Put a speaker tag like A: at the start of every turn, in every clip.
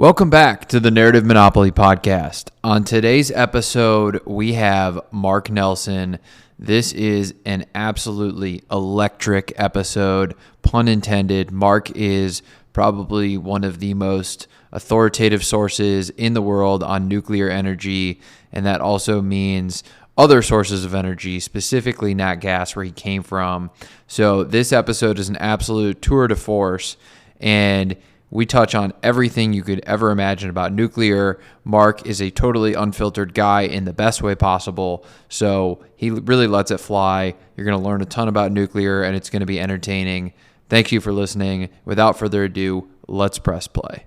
A: Welcome back to the Narrative Monopoly podcast. On today's episode, we have Mark Nelson. This is an absolutely electric episode, pun intended. Mark is probably one of the most authoritative sources in the world on nuclear energy, and that also means other sources of energy, specifically nat gas, where he came from. So this episode is an absolute tour de force, and we touch on everything you could ever imagine about nuclear. Mark is a totally unfiltered guy in the best way possible, so he really lets it fly. You're going to learn a ton about nuclear, and it's going to be entertaining. Thank you for listening. Without further ado, let's press play.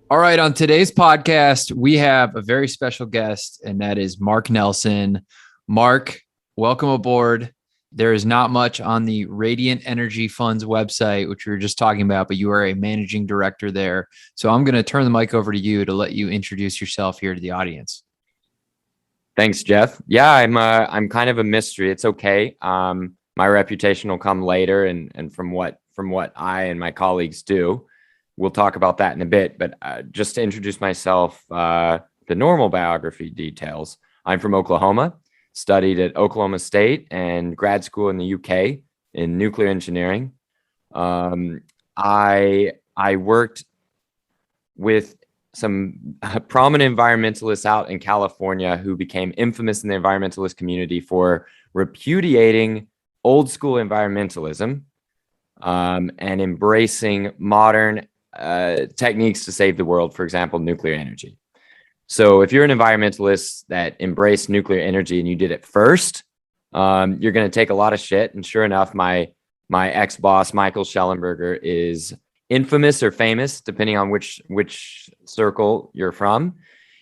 A: All right, on today's podcast, we have a very special guest, and that is Mark Nelson. Mark, welcome aboard. There is not much on the Radiant Energy Fund's website, which we were just talking about, but you are a managing director there. So I'm going to turn the mic over to you to let you introduce yourself here to the audience.
B: Thanks, Jeff. Yeah, I'm kind of a mystery. It's okay. My reputation will come later, and from what I and my colleagues do. We'll talk about that in a bit, but just to introduce myself, the normal biography details. I'm from Oklahoma, studied at Oklahoma State and grad school in the UK in nuclear engineering. I worked with some prominent environmentalists out in California who became infamous in the environmentalist community for repudiating old school environmentalism and embracing modern techniques to save the world, for example, nuclear energy. So if you're an environmentalist that embraced nuclear energy and you did it first, you're going to take a lot of shit. And sure enough, my ex-boss, Michael Schellenberger, is infamous or famous, depending on which circle you're from.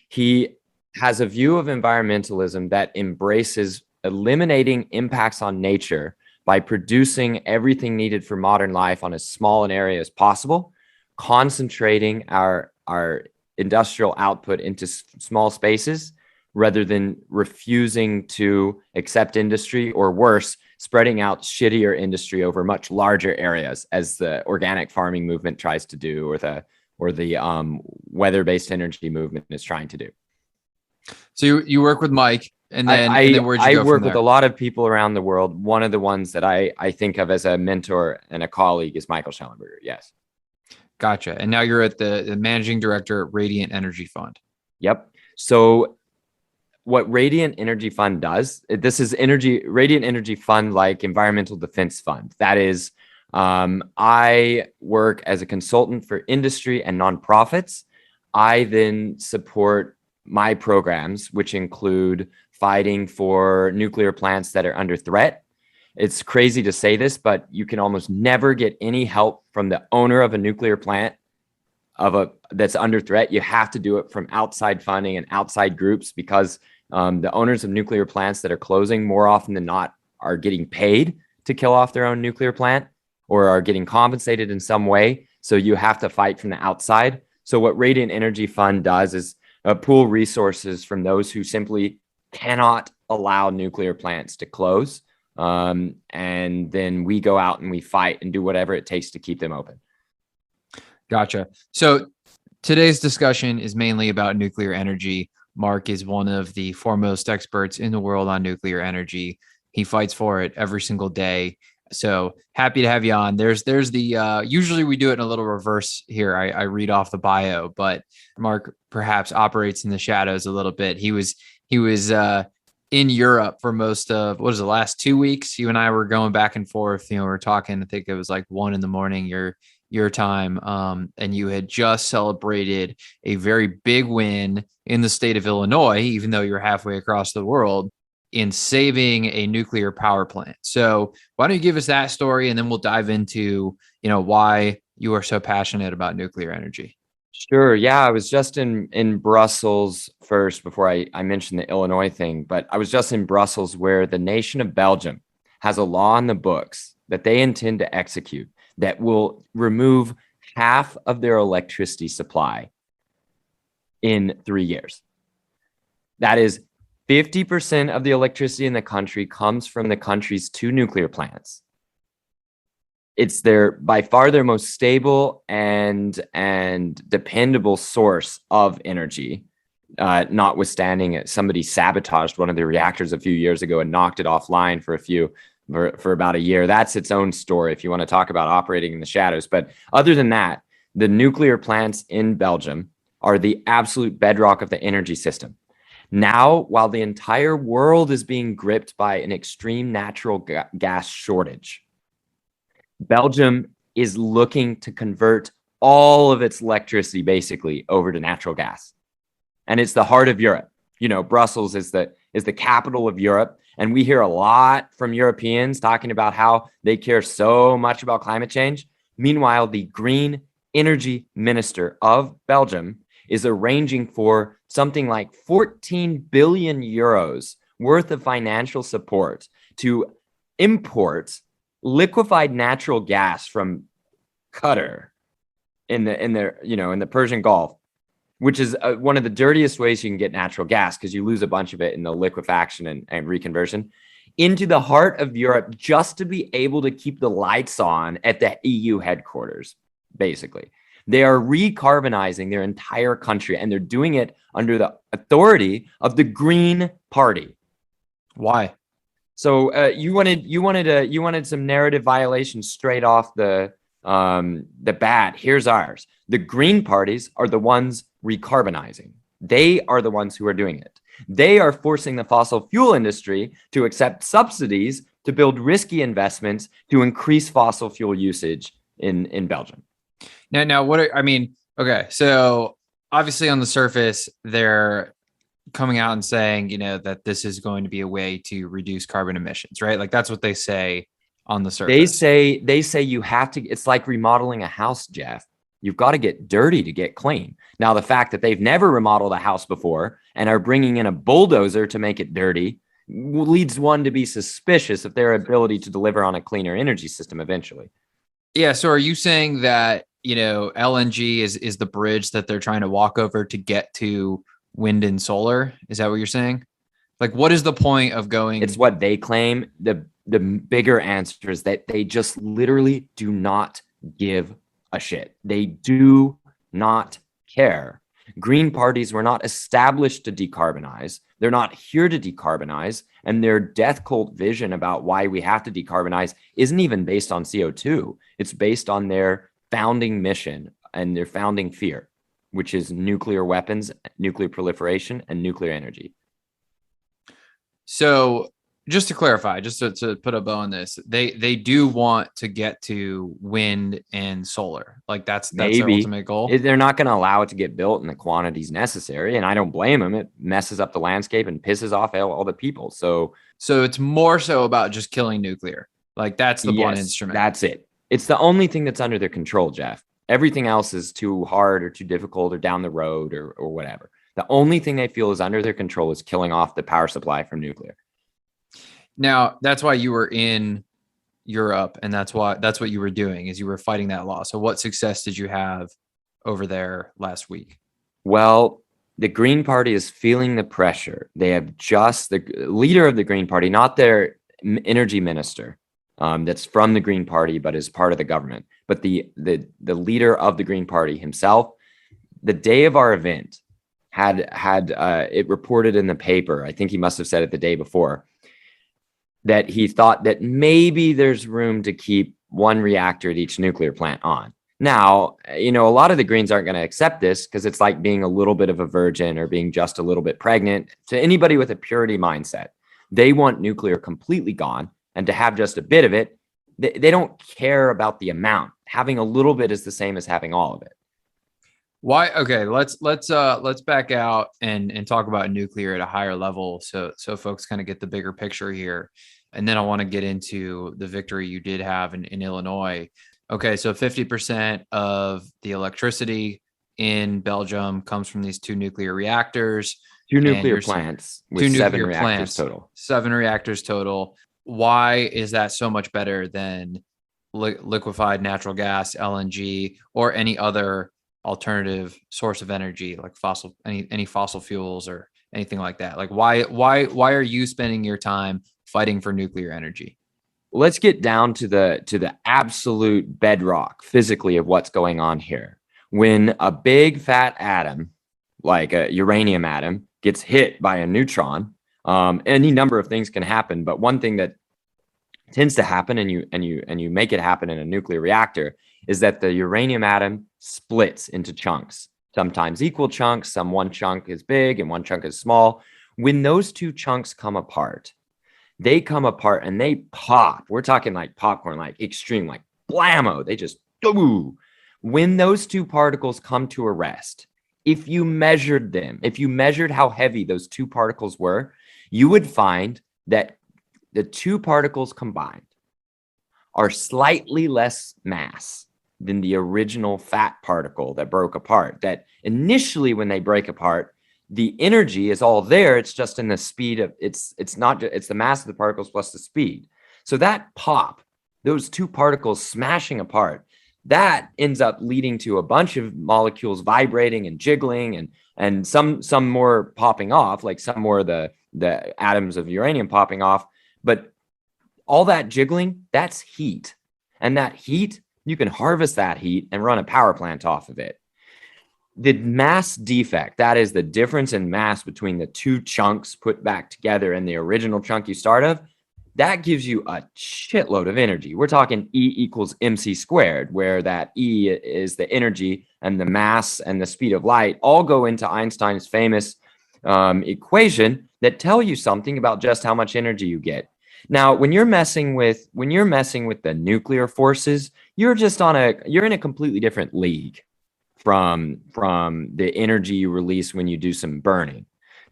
B: He has a view of environmentalism that embraces eliminating impacts on nature by producing everything needed for modern life on as small an area as possible, concentrating our industrial output into small spaces rather than refusing to accept industry, or worse, spreading out shittier industry over much larger areas, as the organic farming movement tries to do, or the weather-based energy movement is trying to do.
A: So you work with Mike, and then where'd you go
B: I work
A: from there?
B: with a lot of people around the world. One of the ones that I think of as a mentor and a colleague is Michael Schellenberger. Yes.
A: Gotcha. And now you're at the managing director at Radiant Energy Fund.
B: Yep. So what Radiant Energy Fund does, this is Radiant Energy Fund, like Environmental Defense Fund. That is, I work as a consultant for industry and nonprofits. I then support my programs, which include fighting for nuclear plants that are under threat. It's crazy to say this, but you can almost never get any help from the owner of a nuclear plant that's under threat. You have to do it from outside funding and outside groups, because the owners of nuclear plants that are closing, more often than not, are getting paid to kill off their own nuclear plant or are getting compensated in some way. So you have to fight from the outside. So what Radiant Energy Fund does is pool resources from those who simply cannot allow nuclear plants to close. And then we go out and we fight and do whatever it takes to keep them open.
A: Gotcha. So today's discussion is mainly about nuclear energy. Mark is one of the foremost experts in the world on nuclear energy. He fights for it every single day. So happy to have you on. There's the usually we do it in a little reverse here. I read off the bio, but Mark perhaps operates in the shadows a little bit. He was in Europe for most of the last 2 weeks. You and I were going back and forth. We were talking. I think it was like 1 a.m. your time. And you had just celebrated a very big win in the state of Illinois, even though you're halfway across the world, in saving a nuclear power plant. So why don't you give us that story, and then we'll dive into why you are so passionate about nuclear energy.
B: Sure. Yeah, I was just in Brussels first before I mentioned the Illinois thing, but I was just in Brussels, where the nation of Belgium has a law in the books that they intend to execute that will remove half of their electricity supply in 3 years. That is 50% of the electricity in the country comes from the country's 2 nuclear plants. It's by far their most stable and dependable source of energy. Notwithstanding somebody sabotaged one of the reactors a few years ago and knocked it offline for about a year. That's its own story if you want to talk about operating in the shadows. But other than that, the nuclear plants in Belgium are the absolute bedrock of the energy system. Now, while the entire world is being gripped by an extreme natural gas shortage, Belgium is looking to convert all of its electricity basically over to natural gas. And it's the heart of Europe. You know, Brussels is the capital of Europe. And we hear a lot from Europeans talking about how they care so much about climate change. Meanwhile, the green energy minister of Belgium is arranging for something like 14 billion euros worth of financial support to import liquefied natural gas from Qatar in the Persian Gulf, which is one of the dirtiest ways you can get natural gas because you lose a bunch of it in the liquefaction and reconversion, into the heart of Europe just to be able to keep the lights on at the EU headquarters, basically. They are recarbonizing their entire country, and they're doing it under the authority of the Green Party.
A: Why?
B: So you wanted some narrative violations straight off the bat. Here's ours. The Green parties are the ones recarbonizing. They are the ones who are doing it. They are forcing the fossil fuel industry to accept subsidies to build risky investments to increase fossil fuel usage in Belgium.
A: Now, okay, so obviously on the surface, they're coming out and saying, that this is going to be a way to reduce carbon emissions, right? Like that's what they say on the surface.
B: They say you have to, it's like remodeling a house, Jeff. You've got to get dirty to get clean. Now, the fact that they've never remodeled a house before and are bringing in a bulldozer to make it dirty leads one to be suspicious of their ability to deliver on a cleaner energy system eventually.
A: Yeah. So are you saying that, LNG is the bridge that they're trying to walk over to get to wind and solar? Is that what you're saying? Like, what is the point of going?
B: It's what they claim. The bigger answer is that they just literally do not give a shit. They do not care. Green parties were not established to decarbonize. They're not here to decarbonize. And their death cult vision about why we have to decarbonize isn't even based on CO2. It's based on their founding mission and their founding fear, which is nuclear weapons, nuclear proliferation, and nuclear energy.
A: So just to clarify, just to put a bow on this, they do want to get to wind and solar. Like that's their ultimate goal.
B: They're not going to allow it to get built in the quantities necessary. And I don't blame them. It messes up the landscape and pisses off all the people. So
A: it's more so about just killing nuclear. Like that's the blunt instrument.
B: That's it. It's the only thing that's under their control, Jeff. Everything else is too hard or too difficult or down the road or whatever. The only thing they feel is under their control is killing off the power supply from nuclear.
A: Now, that's why you were in Europe, and that's what you were doing is you were fighting that law. So what success did you have over there last week?
B: Well, the Green Party is feeling the pressure. They have just the leader of the Green Party, not their energy minister, that's from the Green Party, but is part of the government. But the leader of the Green Party himself, the day of our event, had it reported in the paper. I think he must have said it the day before, that he thought that maybe there's room to keep one reactor at each nuclear plant on. Now, a lot of the Greens aren't going to accept this because it's like being a little bit of a virgin or being just a little bit pregnant. To anybody with a purity mindset, they want nuclear completely gone, and to have just a bit of it, they don't care about the amount. Having a little bit is the same as having all of it.
A: Why? Okay, let's back out and talk about nuclear at a higher level, so folks kind of get the bigger picture here, and then I want to get into the victory you did have in Illinois. Okay, so 50% of the electricity in Belgium comes from these 2 nuclear reactors,
B: 2 nuclear plants with 7 reactors total.
A: 7 reactors total. Why is that so much better than liquefied natural gas, LNG, or any other alternative source of energy, like any fossil fuels or anything like that? Like why are you spending your time fighting for nuclear energy?
B: Let's get down to the absolute bedrock physically of what's going on here. When a big fat atom, like a uranium atom, gets hit by a neutron, any number of things can happen, but one thing that tends to happen, and you make it happen in a nuclear reactor, is that the uranium atom splits into chunks, sometimes equal chunks. One chunk is big and one chunk is small. When those two chunks come apart, they come apart and they pop. We're talking like popcorn, like extreme, like blammo. They just go. When those two particles come to a rest, if you measured them, if you measured how heavy those two particles were, you would find that the two particles combined are slightly less mass than the original fat particle that broke apart. That initially, when they break apart, the energy is all there. It's just in the speed of it's the mass of the particles plus the speed. So that pop, those two particles smashing apart, that ends up leading to a bunch of molecules vibrating and jiggling, and some more popping off, like some more of the atoms of uranium popping off. But all that jiggling, that's heat. And that heat, you can harvest that heat and run a power plant off of it. The mass defect, that is the difference in mass between the two chunks put back together and the original chunk you start of, that gives you a shitload of energy. We're talking E equals mc squared, where that E is the energy and the mass and the speed of light all go into Einstein's famous equation that tell you something about just how much energy you get. Now, when you're messing with the nuclear forces, you're in a completely different league from the energy you release when you do some burning.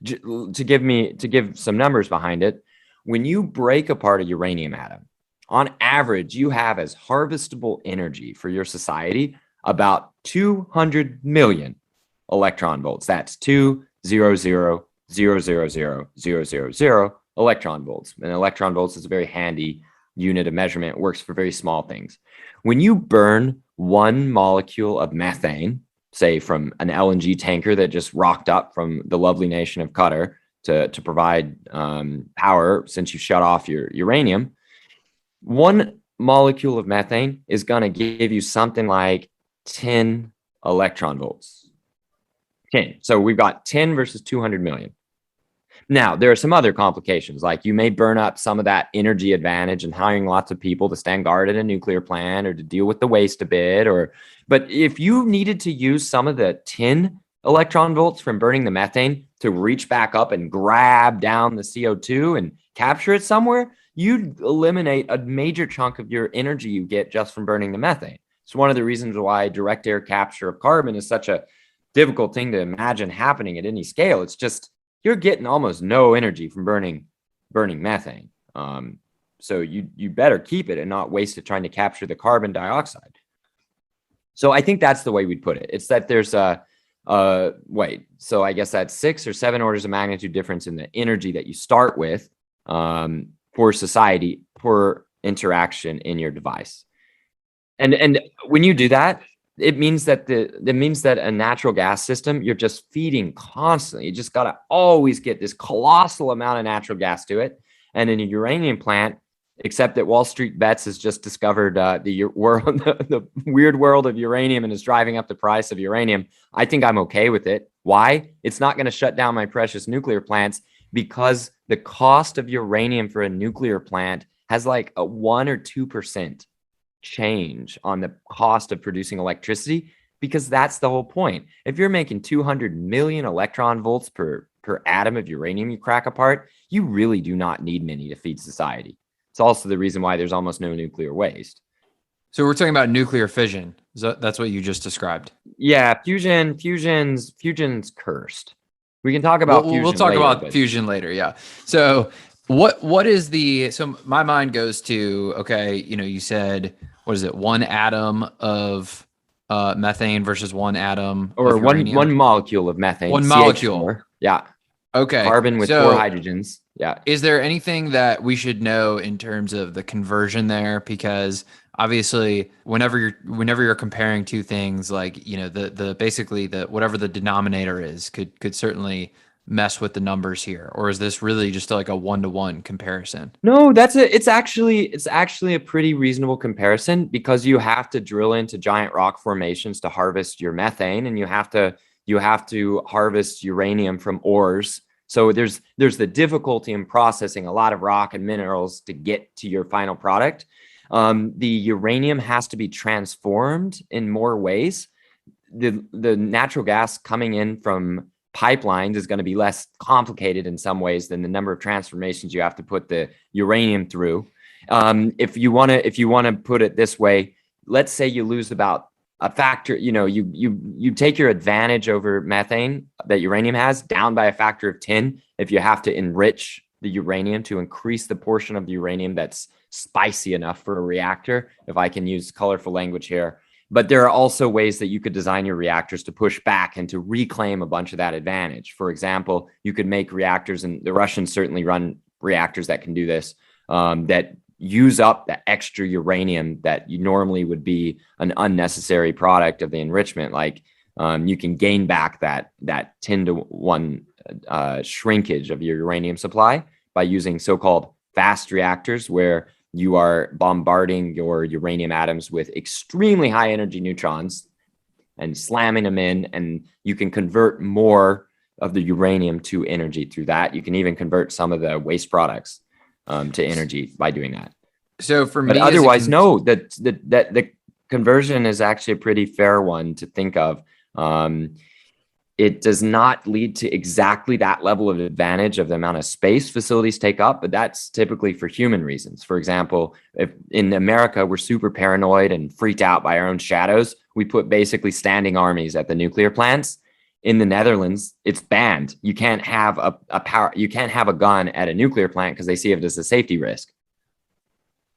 B: To give some numbers behind it, when you break apart a uranium atom, on average, you have as harvestable energy for your society about 200 million electron volts. That's 200,000,000 electron volts. And electron volts is a very handy unit of measurement. It works for very small things. When you burn one molecule of methane, say from an LNG tanker that just rocked up from the lovely nation of Qatar to provide power since you shut off your uranium, one molecule of methane is going to give you something like 10 electron volts. 10. So we've got 10 versus 200 million. Now, there are some other complications, like you may burn up some of that energy advantage and hiring lots of people to stand guard at a nuclear plant or to deal with the waste a bit. But if you needed to use some of the 10 electron volts from burning the methane to reach back up and grab down the CO2 and capture it somewhere, you'd eliminate a major chunk of your energy you get just from burning the methane. It's one of the reasons why direct air capture of carbon is such a difficult thing to imagine happening at any scale. It's just, you're getting almost no energy from burning methane. So you better keep it and not waste it trying to capture the carbon dioxide. So I think that's the way we'd put it. It's that there's so I guess that's 6 or 7 orders of magnitude difference in the energy that you start with for society per interaction in your device. And when you do that, it means that a natural gas system, you're just feeding constantly. You just got to always get this colossal amount of natural gas to it. And in a uranium plant, except that Wall Street Bets has just discovered the weird world of uranium and is driving up the price of uranium, I think I'm okay with it. Why? It's not going to shut down my precious nuclear plants, because the cost of uranium for a nuclear plant has like a 1 or 2% change on the cost of producing electricity, because that's the whole point. If you're making 200 million electron volts per atom of uranium you crack apart, you really do not need many to feed society. It's also the reason why there's almost no nuclear waste.
A: So we're talking about nuclear fission. That's what you just described.
B: Yeah, fusion's cursed. We can talk about fusion.
A: We'll talk
B: later,
A: about fusion later. Yeah. So what is so my mind goes to, okay, you said, what is it? 1 atom of methane versus 1 atom
B: or
A: of uranium?
B: one molecule of methane.
A: 1 molecule.
B: Yeah.
A: Okay.
B: Carbon with 4 hydrogens. Yeah.
A: Is there anything that we should know in terms of the conversion there? Because obviously whenever you're comparing two things, like, you know, the basically the whatever the denominator is could certainly mess with the numbers here. Or is this really just like a one-to-one comparison?
B: No, it's actually a pretty reasonable comparison because you have to drill into giant rock formations to harvest your methane, and you have to harvest uranium from ores. So there's the difficulty in processing a lot of rock and minerals to get to your final product. The uranium has to be transformed in more ways. The natural gas coming in from pipelines is going to be less complicated in some ways than the number of transformations you have to put the uranium through. If you want to put it this way, let's say you lose about a factor. You take your advantage over methane that uranium has down by a factor of 10 if you have to enrich the uranium to increase the portion of the uranium that's spicy enough for a reactor, if I can use colorful language here. But there are also ways that you could design your reactors to push back and to reclaim a bunch of that advantage. For example, you could make reactors, and the Russians certainly run reactors that can do this, that use up the extra uranium that you normally would be an unnecessary product of the enrichment. Like, you can gain back that 10-to-1 shrinkage of your uranium supply by using so-called fast reactors, where you are bombarding your uranium atoms with extremely high energy neutrons and slamming them in, and you can convert more of the uranium to energy through that. You can even convert some of the waste products to energy by doing that.
A: So for
B: But
A: me,
B: otherwise, no, that the conversion is actually a pretty fair one to think of. It does not lead to exactly that level of advantage of the amount of space facilities take up, but that's typically for human reasons. For example, if in America we're super paranoid and freaked out by our own shadows, we put basically standing armies at the nuclear plants. In the Netherlands, it's banned. You can't have you can't have a gun at a nuclear plant because they see it as a safety risk.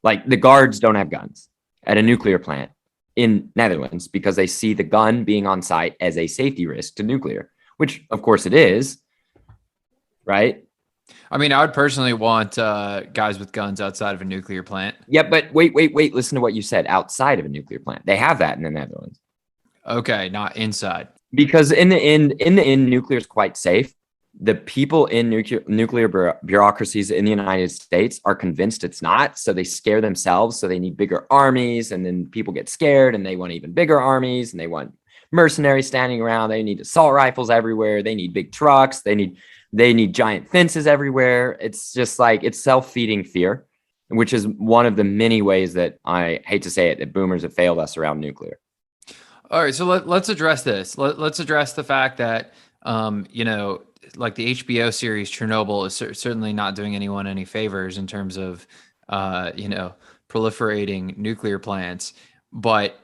B: Like, the guards don't have guns at a nuclear plant in Netherlands because they see the gun being on site as a safety risk to nuclear, which of course it is, right?
A: I mean, I would personally want guys with guns outside of a nuclear plant.
B: Yeah, but wait, listen to what you said. Outside of a nuclear plant, they have that in the Netherlands.
A: Okay, not inside.
B: Because in the end, nuclear is quite safe. The people in nuclear bureaucracies in the United States are convinced it's not, so they scare themselves. So they need bigger armies, and then people get scared, and they want even bigger armies, and they want mercenaries standing around. They need assault rifles everywhere. They need big trucks. They need giant fences everywhere. It's just like, it's self-feeding fear, which is one of the many ways that, I hate to say it, that boomers have failed us around nuclear.
A: All right, so let's address this. Let's address the fact that, you know, like the HBO series Chernobyl is certainly not doing anyone any favors in terms of, you know, proliferating nuclear plants. But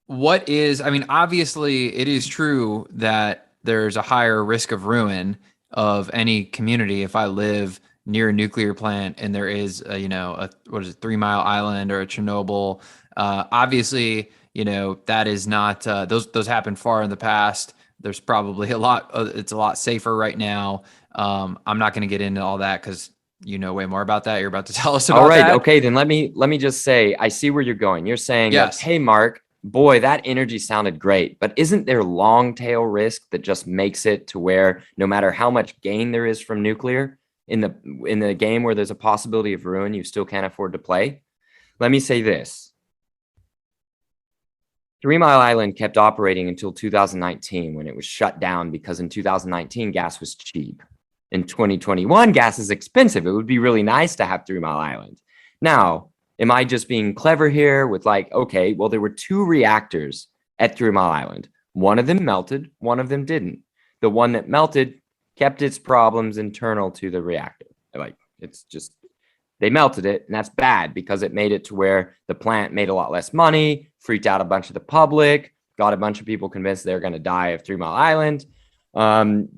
A: I mean, obviously it is true that there's a higher risk of ruin of any community if I live near a nuclear plant and there is a, you know, what is it, 3 Mile Island or a Chernobyl. Obviously, you know, that is not, those happened far in the past. There's probably a lot, it's a lot safer right now. I'm not going to get into all that because you know way more about that. You're about to tell us about
B: All right.
A: that.
B: Okay. Then let me just say, I see where you're going. You're saying that,
A: Yes.
B: hey, Mark, boy, that energy sounded great, but isn't there long tail risk that just makes it to where no matter how much gain there is from nuclear in the game where there's a possibility of ruin, you still can't afford to play? Let me say this. 3 Mile Island kept operating until 2019, when it was shut down because in 2019 gas was cheap. In 2021, gas is expensive. It would be really nice to have 3 Mile Island. Now, am I just being clever here with, like, okay, well, there were 2 reactors at 3 Mile Island. One of them melted, one of them didn't. The one that melted kept its problems internal to the reactor. Like, it's just, they melted it, and that's bad because it made it to where the plant made a lot less money, freaked out a bunch of the public, got a bunch of people convinced they're going to die of 3 Mile Island.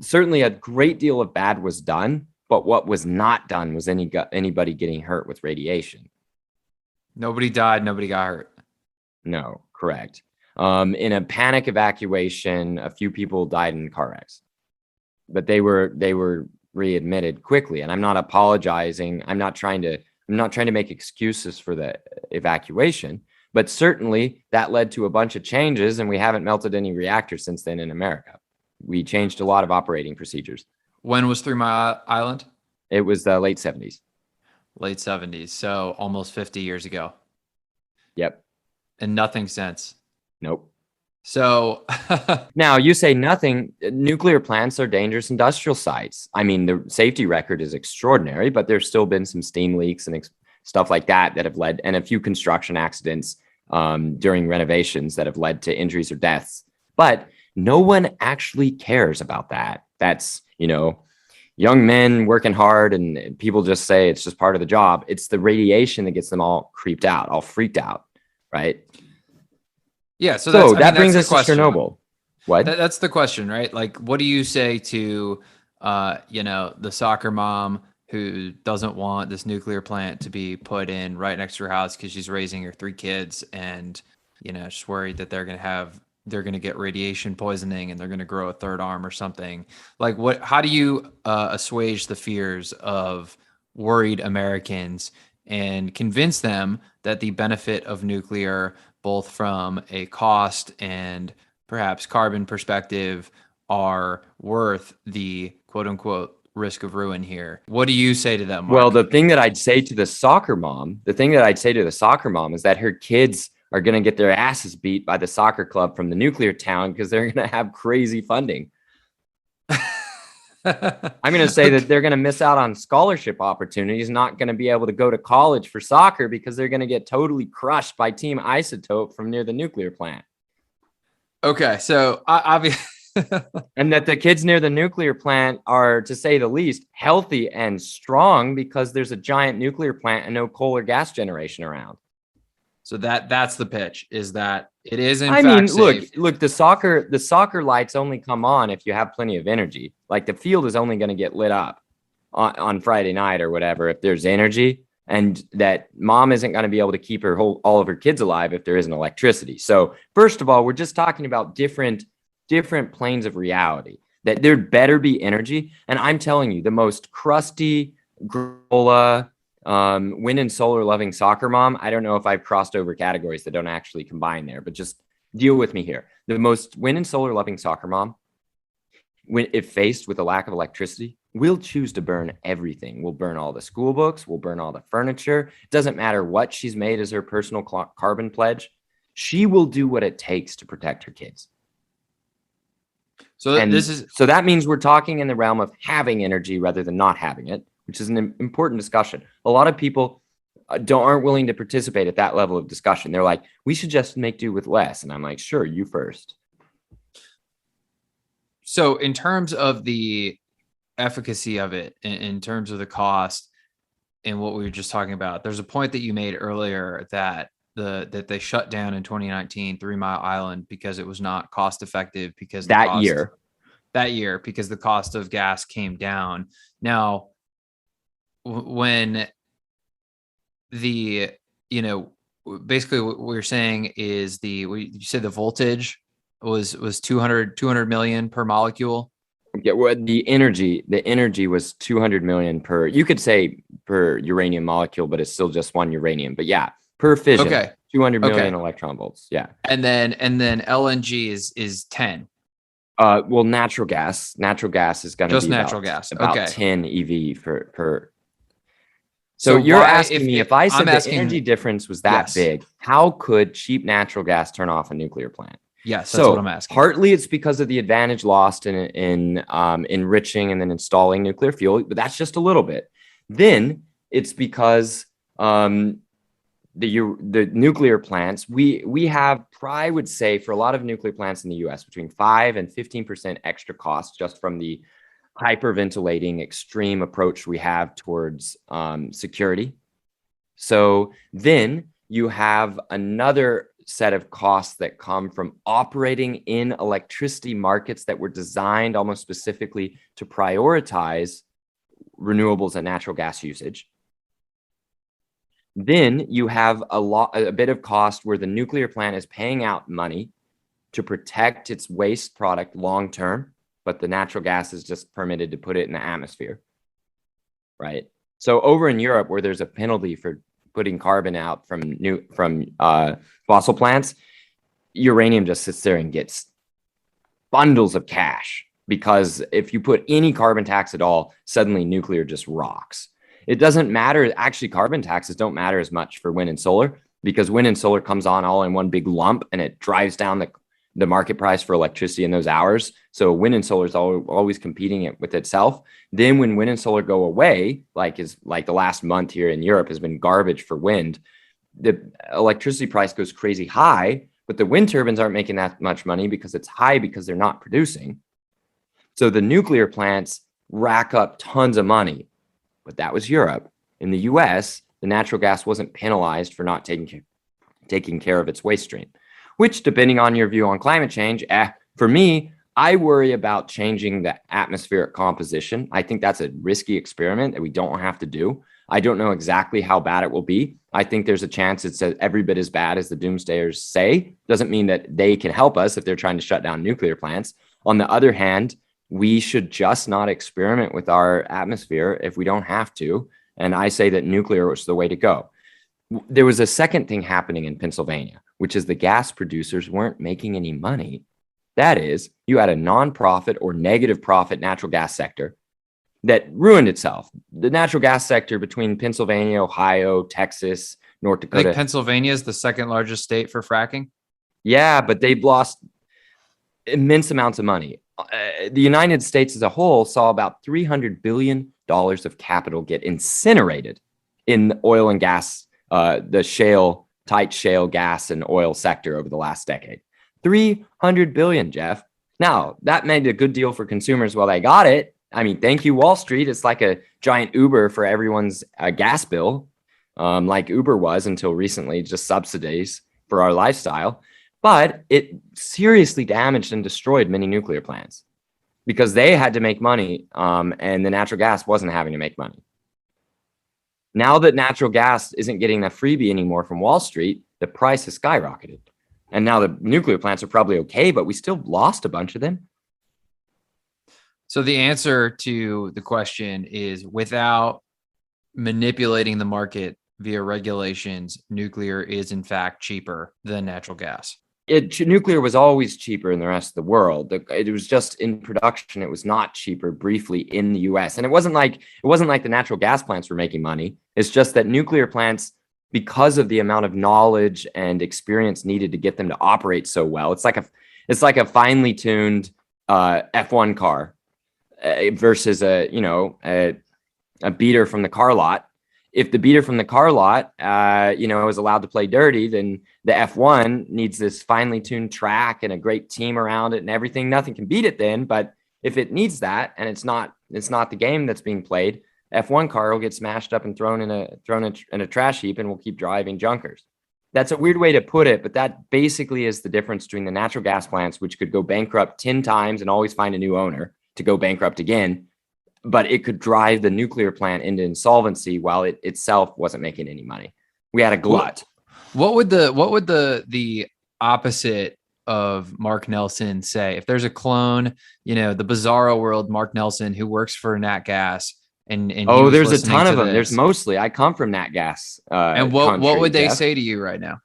B: Certainly a great deal of bad was done, but what was not done was anybody getting hurt with radiation.
A: Nobody died. Nobody got hurt.
B: No, correct. In a panic evacuation, a few people died in car wrecks, but they were readmitted quickly. And I'm not apologizing. I'm not trying to make excuses for the evacuation, But certainly that led to a bunch of changes, and we haven't melted any reactors since then in America. We changed a lot of operating procedures.
A: When was 3 Mile Island?
B: It was the late 70s.
A: Late 70s. So almost 50 years ago.
B: Yep.
A: And nothing since.
B: Nope.
A: So
B: now you say nothing. Nuclear plants are dangerous industrial sites. I mean, the safety record is extraordinary, but there's still been some steam leaks and stuff like that have led, and a few construction accidents during renovations that have led to injuries or deaths. But no one actually cares about that. That's, young men working hard, and people just say it's just part of the job. It's the radiation that gets them all creeped out, all freaked out, right?
A: Yeah. So
B: that brings us to Chernobyl. What?
A: That's the question, right? Like, what do you say to, the soccer mom who doesn't want this nuclear plant to be put in right next to her house because she's raising her 3 kids, and she's worried that they're going to get radiation poisoning and they're going to grow a 3rd arm or something? Like, how do you assuage the fears of worried Americans and convince them that the benefit of nuclear, both from a cost and perhaps carbon perspective, are worth the quote unquote risk of ruin here? What do you say to them, Mark?
B: Well, the thing that I'd say to the soccer mom is that her kids are going to get their asses beat by the soccer club from the nuclear town because they're going to have crazy funding. I'm going to say that they're going to miss out on scholarship opportunities, not going to be able to go to college for soccer because they're going to get totally crushed by Team Isotope from near the nuclear plant.
A: Okay, so obviously,
B: and that the kids near the nuclear plant are, to say the least, healthy and strong because there's a giant nuclear plant and no coal or gas generation around.
A: So that's the pitch, is that it is in fact safe.
B: Look, the soccer lights only come on if you have plenty of energy. Like, the field is only going to get lit up on Friday night or whatever if there's energy, and that mom isn't going to be able to keep all of her kids alive if there isn't electricity. So first of all, we're just talking about different planes of reality, that there better be energy. And I'm telling you, the most crusty granola, wind and solar loving soccer mom, I don't know if I've crossed over categories that don't actually combine there, but just deal with me here. The most wind and solar loving soccer mom, if faced with a lack of electricity, will choose to burn everything. We'll burn all the school books. We'll burn all the furniture. It doesn't matter what she's made as her personal carbon pledge. She will do what it takes to protect her kids. So that means we're talking in the realm of having energy rather than not having it, which is an important discussion. A lot of people aren't willing to participate at that level of discussion. They're like, we should just make do with less. And I'm like, sure, you first.
A: So in terms of the efficacy of it, in terms of the cost and what we were just talking about, there's a point that you made earlier that they shut down in 2019 3 Mile Island because it was not cost effective, because that year because the cost of gas came down. Now, when basically what we're saying is you said the voltage was 200 million per molecule.
B: Yeah, well, the energy was 200 million per, you could say per uranium molecule, but it's still just one uranium. But yeah, per fission, okay. 200 million electron volts. Yeah. And then
A: LNG is 10.
B: Well, natural gas is going to be
A: just natural gas.
B: About 10 EV per. So you're asking me, if I said the energy difference was that big, how could cheap natural gas turn off a nuclear plant?
A: Yes, that's what I'm asking.
B: Partly it's because of the advantage lost in enriching and then installing nuclear fuel, but that's just a little bit. Then it's because the nuclear plants, we have, I would say, for a lot of nuclear plants in the US, between 5 and 15% extra cost just from the hyperventilating extreme approach we have towards security. So then you have another set of costs that come from operating in electricity markets that were designed almost specifically to prioritize renewables and natural gas usage. Then you have a bit of cost where the nuclear plant is paying out money to protect its waste product long term, but the natural gas is just permitted to put it in the atmosphere, right? So over in Europe, where there's a penalty for putting carbon out from fossil plants, uranium just sits there and gets bundles of cash, because if you put any carbon tax at all, suddenly nuclear just rocks. It doesn't matter. Actually, carbon taxes don't matter as much for wind and solar, because wind and solar comes on all in one big lump and it drives down the market price for electricity in those hours. So wind and solar is always competing with itself. Then when wind and solar go away, like the last month here in Europe has been garbage for wind, the electricity price goes crazy high, but the wind turbines aren't making that much money because it's high because they're not producing. So the nuclear plants rack up tons of money, but that was Europe. In the US, the natural gas wasn't penalized for not taking care of its waste stream, which, depending on your view on climate change, for me, I worry about changing the atmospheric composition. I think that's a risky experiment that we don't have to do. I don't know exactly how bad it will be. I think there's a chance it's every bit as bad as the doomsdayers say. Doesn't mean that they can help us if they're trying to shut down nuclear plants. On the other hand, we should just not experiment with our atmosphere if we don't have to. And I say that nuclear was the way to go. There was a second thing happening in Pennsylvania, which is the gas producers weren't making any money. That is, you had a nonprofit or negative profit natural gas sector that ruined itself. The natural gas sector between Pennsylvania, Ohio, Texas, North
A: I
B: Dakota.
A: think Pennsylvania is the second largest state for fracking.
B: Yeah, but they've lost immense amounts of money. The United States as a whole saw about $300 billion of capital get incinerated in the oil and gas, the tight shale gas and oil sector over the last decade. 300 billion, Jeff. Now, that made a good deal for consumers while they got it. I mean, thank you, Wall Street. It's like a giant Uber for everyone's gas bill, like Uber was until recently, just subsidies for our lifestyle. But it seriously damaged and destroyed many nuclear plants because they had to make money, and the natural gas wasn't having to make money. Now that natural gas isn't getting a freebie anymore from Wall Street, the price has skyrocketed. And now the nuclear plants are probably okay, but we still lost a bunch of them.
A: So the answer to the question is, without manipulating the market via regulations, nuclear is in fact cheaper than natural gas.
B: Nuclear was always cheaper in the rest of the world. It was just in production. It was not cheaper briefly in the US. And it wasn't like the natural gas plants were making money. It's just that nuclear plants, because of the amount of knowledge and experience needed to get them to operate so well, it's like a finely tuned F1 car versus a beater from the car lot. If the beater from the car lot, is allowed to play dirty, then the F1 needs this finely tuned track and a great team around it and everything. Nothing can beat it then. But if it needs that and it's not the game that's being played, F1 car will get smashed up and thrown in a trash heap, and we'll keep driving junkers. That's a weird way to put it, but that basically is the difference between the natural gas plants, which could go bankrupt 10 times and always find a new owner to go bankrupt again. But it could drive the nuclear plant into insolvency while it itself wasn't making any money. We had a glut.
A: What would the opposite of Mark Nelson say if there's a clone, the bizarro world Mark Nelson who works for Nat Gas and
B: there's a ton of them. There's mostly. I come from Nat Gas.
A: And what would they say to you right now?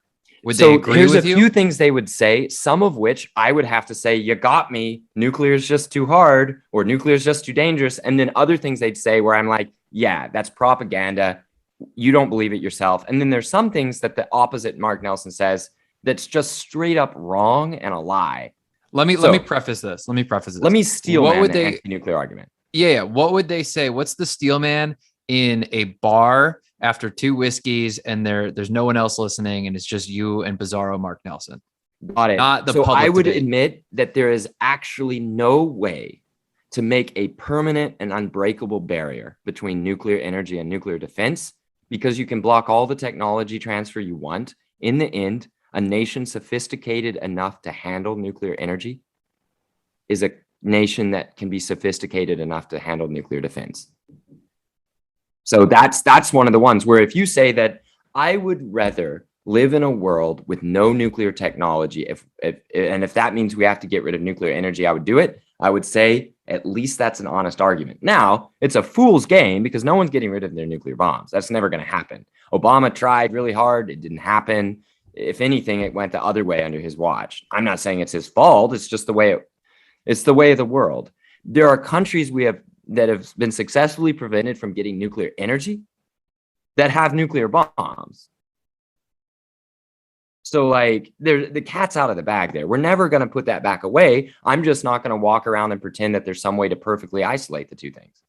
A: Would
B: so
A: they agree
B: here's
A: with
B: a
A: you?
B: few things they would say, some of which I would have to say, you got me. Nuclear is just too hard, or nuclear is just too dangerous. And then other things they'd say where I'm like, yeah, that's propaganda. You don't believe it yourself. And then there's some things that the opposite Mark Nelson says that's just straight up wrong and a lie.
A: Let me preface this. Let me steal
B: the anti-nuclear argument.
A: Yeah. What would they say? What's the steel man in a bar after 2 whiskeys and there's no one else listening and it's just you and bizarro Mark Nelson?
B: Got it.
A: Not the
B: so
A: public
B: I would
A: debate.
B: admit that there is actually no way to make a permanent and unbreakable barrier between nuclear energy and nuclear defense, because you can block all the technology transfer you want. In the end, a nation sophisticated enough to handle nuclear energy is a nation that can be sophisticated enough to handle nuclear defense. So that's one of the ones where if you say that I would rather live in a world with no nuclear technology, if that means we have to get rid of nuclear energy, I would do it. I would say At least that's an honest argument. Now, it's a fool's game because no one's getting rid of their nuclear bombs. That's never going to happen. Obama tried really hard. It didn't happen. If anything, it went the other way under his watch. I'm not saying it's his fault. It's just it's the way of the world. There are countries that have been successfully prevented from getting nuclear energy that have nuclear bombs. So like the cat's out of the bag there. We're never going to put that back away. I'm just not going to walk around and pretend that there's some way to perfectly isolate the two things.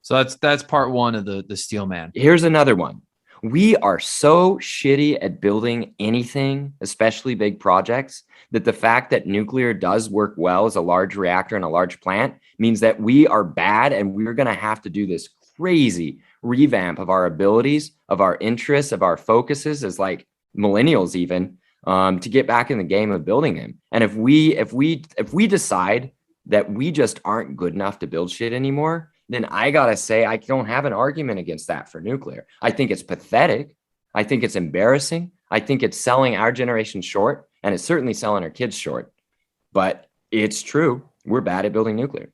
A: So that's part one of the steel man.
B: Here's another one. We are so shitty at building anything, especially big projects, that the fact that nuclear does work well as a large reactor and a large plant means that we are bad, and we're going to have to do this crazy revamp of our abilities, of our interests, of our focuses as like millennials even, to get back in the game of building them. And if we decide that we just aren't good enough to build shit anymore, then I gotta say I don't have an argument against that for nuclear. I think it's pathetic. I think it's embarrassing. I think it's selling our generation short, and it's certainly selling our kids short. But it's true. We're bad at building nuclear.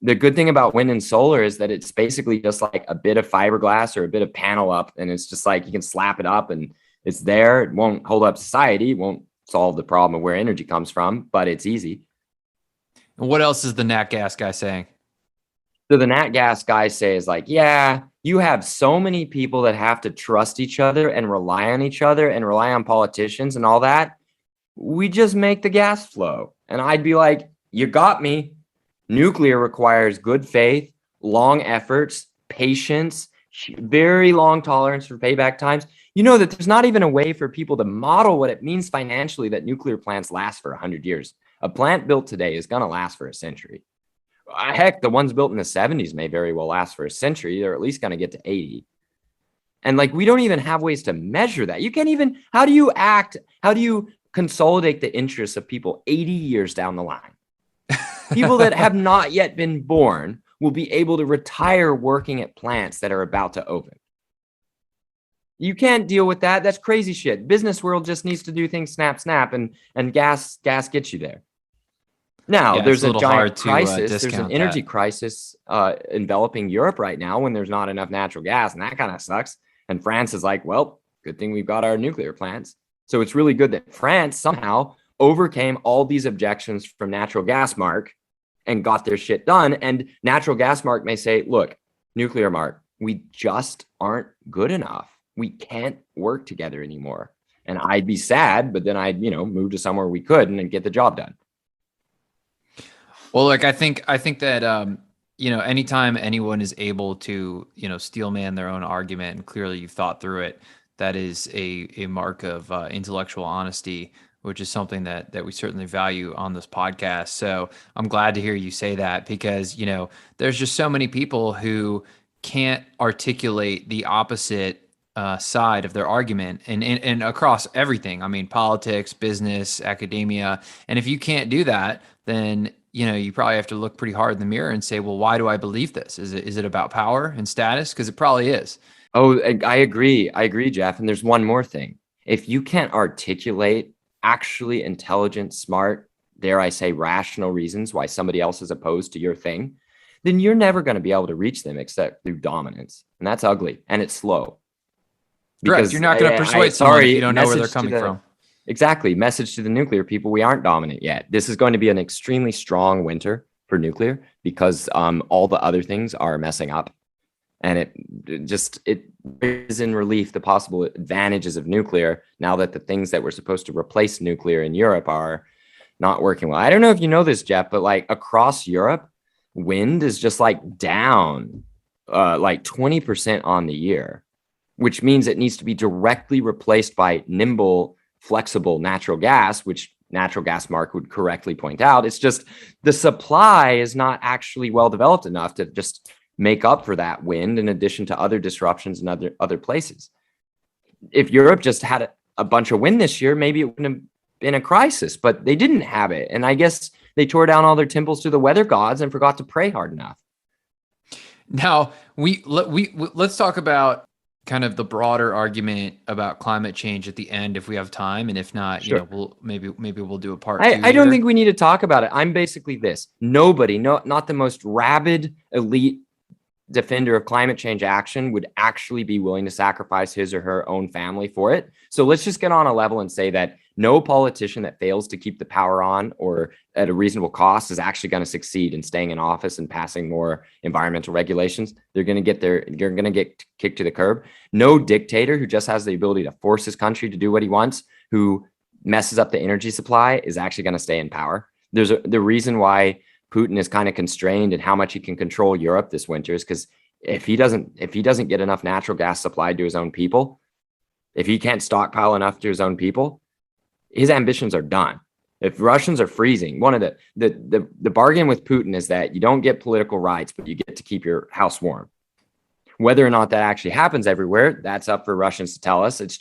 B: The good thing about wind and solar is that it's basically just like a bit of fiberglass or a bit of panel up, and it's just like you can slap it up and it's there. It won't hold up society. It won't solve the problem of where energy comes from, but it's easy.
A: And what else is the nat gas guy saying?
B: So the nat gas guys say is like, yeah, you have so many people that have to trust each other and rely on each other and rely on politicians and all that. We just make the gas flow. And I'd be like, you got me. Nuclear requires good faith, long efforts, patience, very long tolerance for payback times. You know that there's not even a way for people to model what it means financially that nuclear plants last for 100 years. A plant built today is going to last for a century. Heck, the ones built in the 70s may very well last for a century. They're at least going to get to 80. And like, we don't even have ways to measure that. You can't even, how do you consolidate the interests of people 80 years down the line? People that have not yet been born will be able to retire working at plants that are about to open. You can't deal with that. That's crazy shit. Business world just needs to do things snap, snap, and gas gets you there. Now,
A: Yeah,
B: there's
A: it's a
B: a
A: little hard
B: giant
A: to,
B: crisis. There's an
A: discount
B: energy
A: that.
B: crisis enveloping Europe right now when there's not enough natural gas, and that kind of sucks. And France is like, well, good thing we've got our nuclear plants. So it's really good that France somehow overcame all these objections from natural gas mark and got their shit done. And natural gas mark may say, look, nuclear mark, we just aren't good enough. We can't work together anymore. And I'd be sad, but then I'd, move to somewhere we could and get the job done.
A: Well, like I think that anytime anyone is able to steel man their own argument, and clearly you've thought through it, that is a mark of intellectual honesty, which is something that we certainly value on this podcast. So I'm glad to hear you say that, because there's just so many people who can't articulate the opposite side of their argument, and across everything. I mean, politics, business, academia. And if you can't do that, then you probably have to look pretty hard in the mirror and say, well, why do I believe this? Is it about power and status? Because it probably is.
B: Oh, I agree, Jeff. And there's one more thing. If you can't articulate actually intelligent, smart, dare I say, rational reasons why somebody else is opposed to your thing, then you're never going to be able to reach them except through dominance. And that's ugly, and it's slow.
A: Because you're not going to persuade someone if you don't know where they're coming from.
B: Exactly. Message to the nuclear people: we aren't dominant yet. This is going to be an extremely strong winter for nuclear because all the other things are messing up. And it is in relief the possible advantages of nuclear now that the things that were supposed to replace nuclear in Europe are not working well. I don't know if you know this, Jeff, but like across Europe, wind is just like down like 20% on the year, which means it needs to be directly replaced by nimble, flexible natural gas, which natural gas mark would correctly point out. It's just the supply is not actually well developed enough to just make up for that wind, in addition to other disruptions in other places. If Europe just had a bunch of wind this year, maybe it wouldn't have been a crisis, but they didn't have it. And I guess they tore down all their temples to the weather gods and forgot to pray hard enough.
A: Now let's talk about kind of the broader argument about climate change at the end if we have time, and if not,
B: Sure.
A: we'll maybe we'll do a part two
B: I don't
A: here.
B: think we need to talk about it. I'm basically this. Nobody, not the most rabid elite defender of climate change action would actually be willing to sacrifice his or her own family for it. So let's just get on a level and say that no politician that fails to keep the power on or at a reasonable cost is actually going to succeed in staying in office and passing more environmental regulations. They're going to get kicked to the curb. No dictator who just has the ability to force his country to do what he wants, who messes up the energy supply, is actually going to stay in power. The reason why Putin is kind of constrained in how much he can control Europe this winter is because if he doesn't get enough natural gas supplied to his own people, if he can't stockpile enough to his own people, his ambitions are done. If Russians are freezing, one of the bargain with Putin is that you don't get political rights, but you get to keep your house warm. Whether or not that actually happens everywhere, that's up for Russians to tell us. It's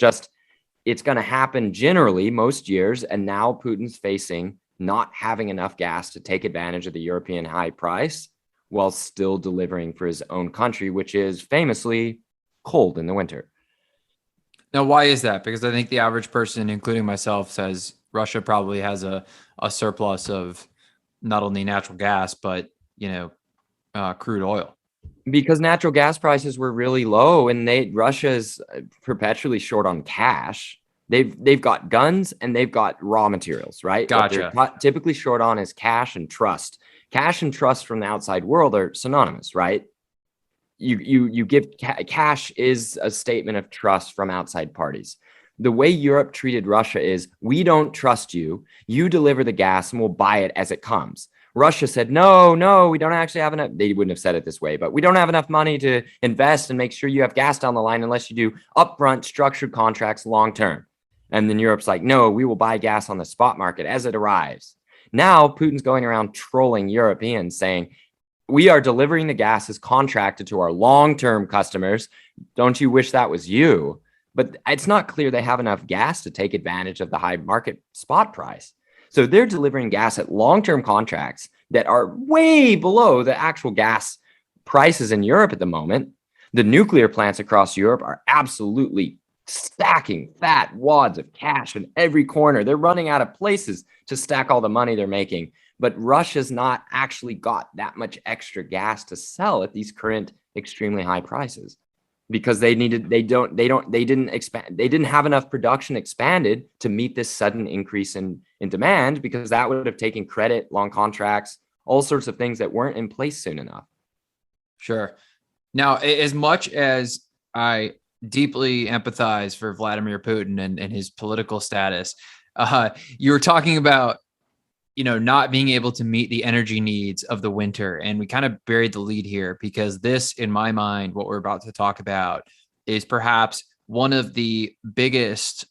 B: going to happen generally most years, and now Putin's facing not having enough gas to take advantage of the European high price while still delivering for his own country, which is famously cold in the winter.
A: Now, why is that? Because I think the average person, including myself, says Russia probably has a surplus of not only natural gas, but, crude oil.
B: Because natural gas prices were really low and Russia is perpetually short on cash. They've got guns and they've got raw materials, right?
A: Gotcha.
B: What they're typically short on is cash and trust. Cash and trust from the outside world are synonymous, right? You give cash is a statement of trust from outside parties. The way Europe treated Russia is, we don't trust you. You deliver the gas and we'll buy it as it comes. Russia said, no, we don't actually have enough. They wouldn't have said it this way, but we don't have enough money to invest and make sure you have gas down the line unless you do upfront structured contracts long term. And then Europe's like, no, we will buy gas on the spot market as it arrives. Now Putin's going around trolling Europeans saying, we are delivering the gas as contracted to our long-term customers. Don't you wish that was you? But it's not clear they have enough gas to take advantage of the high market spot price. So they're delivering gas at long-term contracts that are way below the actual gas prices in Europe at the moment. The nuclear plants across Europe are absolutely stacking fat wads of cash in every corner. They're running out of places to stack all the money they're making. But Russia's not actually got that much extra gas to sell at these current extremely high prices because they didn't have enough production expanded to meet this sudden increase in demand, because that would have taken credit, long contracts, all sorts of things that weren't in place soon enough.
A: Sure. Now, as much as I deeply empathize for Vladimir Putin and his political status, you were talking about, not being able to meet the energy needs of the winter. And we kind of buried the lead here, because this, in my mind, what we're about to talk about is perhaps one of the biggest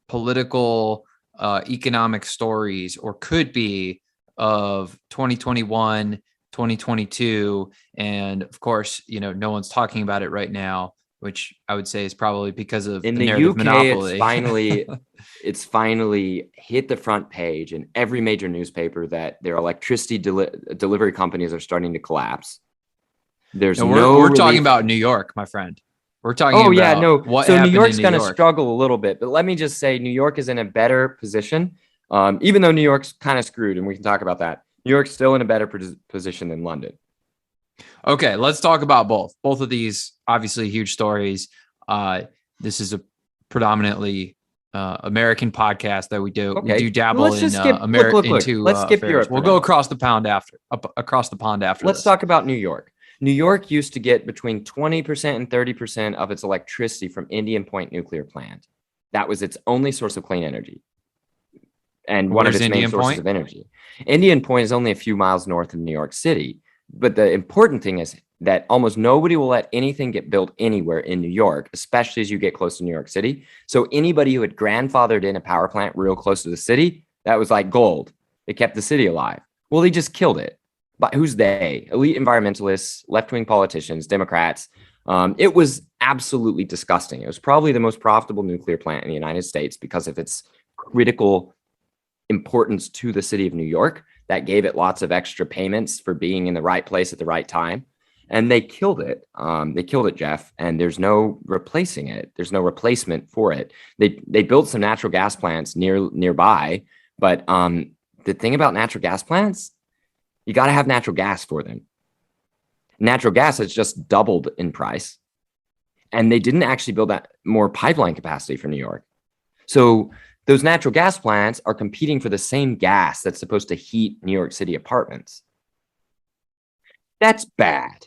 A: political, economic stories, or could be, of 2021, 2022. And of course, no one's talking about it right now, which I would say is probably because of
B: in
A: the
B: the
A: narrative
B: UK,
A: monopoly.
B: It's finally hit the front page in every major newspaper that their electricity delivery companies are starting to collapse. There's
A: we're talking about New York, my friend. We're talking what
B: so
A: happened
B: New York's
A: in
B: going to
A: York.
B: struggle a little bit, but let me just say New York is in a better position. Even though New York's kind of screwed, and we can talk about that, New York's still in a better position than London.
A: Okay, let's talk about both of these obviously huge stories. This is a predominantly American podcast that we do.
B: Okay.
A: We do dabble
B: Let's
A: in
B: America. Let's skip Europe.
A: We'll go across the pond after.
B: Let's talk about New York. New York used to get between 20% and 30% of its electricity from Indian Point nuclear plant. That was its only source of clean energy, and one of its main sources of energy. Indian Point is only a few miles north of New York City. But the important thing is that almost nobody will let anything get built anywhere in New York, especially as you get close to New York City. So anybody who had grandfathered in a power plant real close to the city, that was like gold. It kept the city alive. Well, they just killed it. But who's they? Elite environmentalists, left-wing politicians, Democrats. It was absolutely disgusting. It was probably the most profitable nuclear plant in the United States because of its critical importance to the city of New York. That gave it lots of extra payments for being in the right place at the right time. and they killed it. They killed it, Jeff, and there's no replacing it. There's no replacement for it. They built some natural gas plants nearby, but the thing about natural gas plants, you got to have natural gas for them. Natural gas has just doubled in price, and they didn't actually build that more pipeline capacity for New York. So those natural gas plants are competing for the same gas that's supposed to heat New York City apartments. That's bad.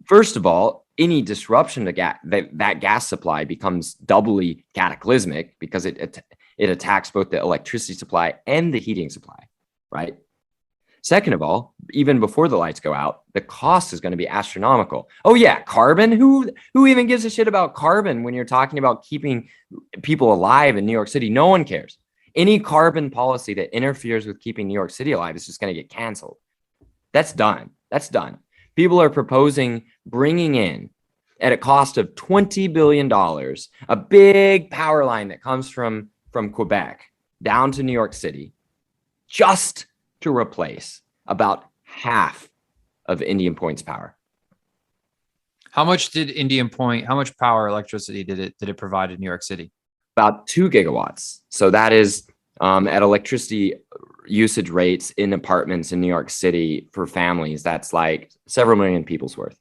B: First of all, any disruption to that gas supply becomes doubly cataclysmic because it attacks both the electricity supply and the heating supply, right? Second of all, even before the lights go out, the cost is going to be astronomical. Oh yeah, carbon? Who even gives a shit about carbon when you're talking about keeping people alive in New York City? No one cares. Any carbon policy that interferes with keeping New York City alive is just going to get canceled. That's done. That's done. People are proposing bringing in, at a cost of $20 billion, a big power line that comes from Quebec down to New York City, just to replace about half of Indian Point's power.
A: How much power, electricity did it provide in New York City?
B: About 2 gigawatts. So that is at electricity usage rates in apartments in New York City for families, that's like several million people's worth.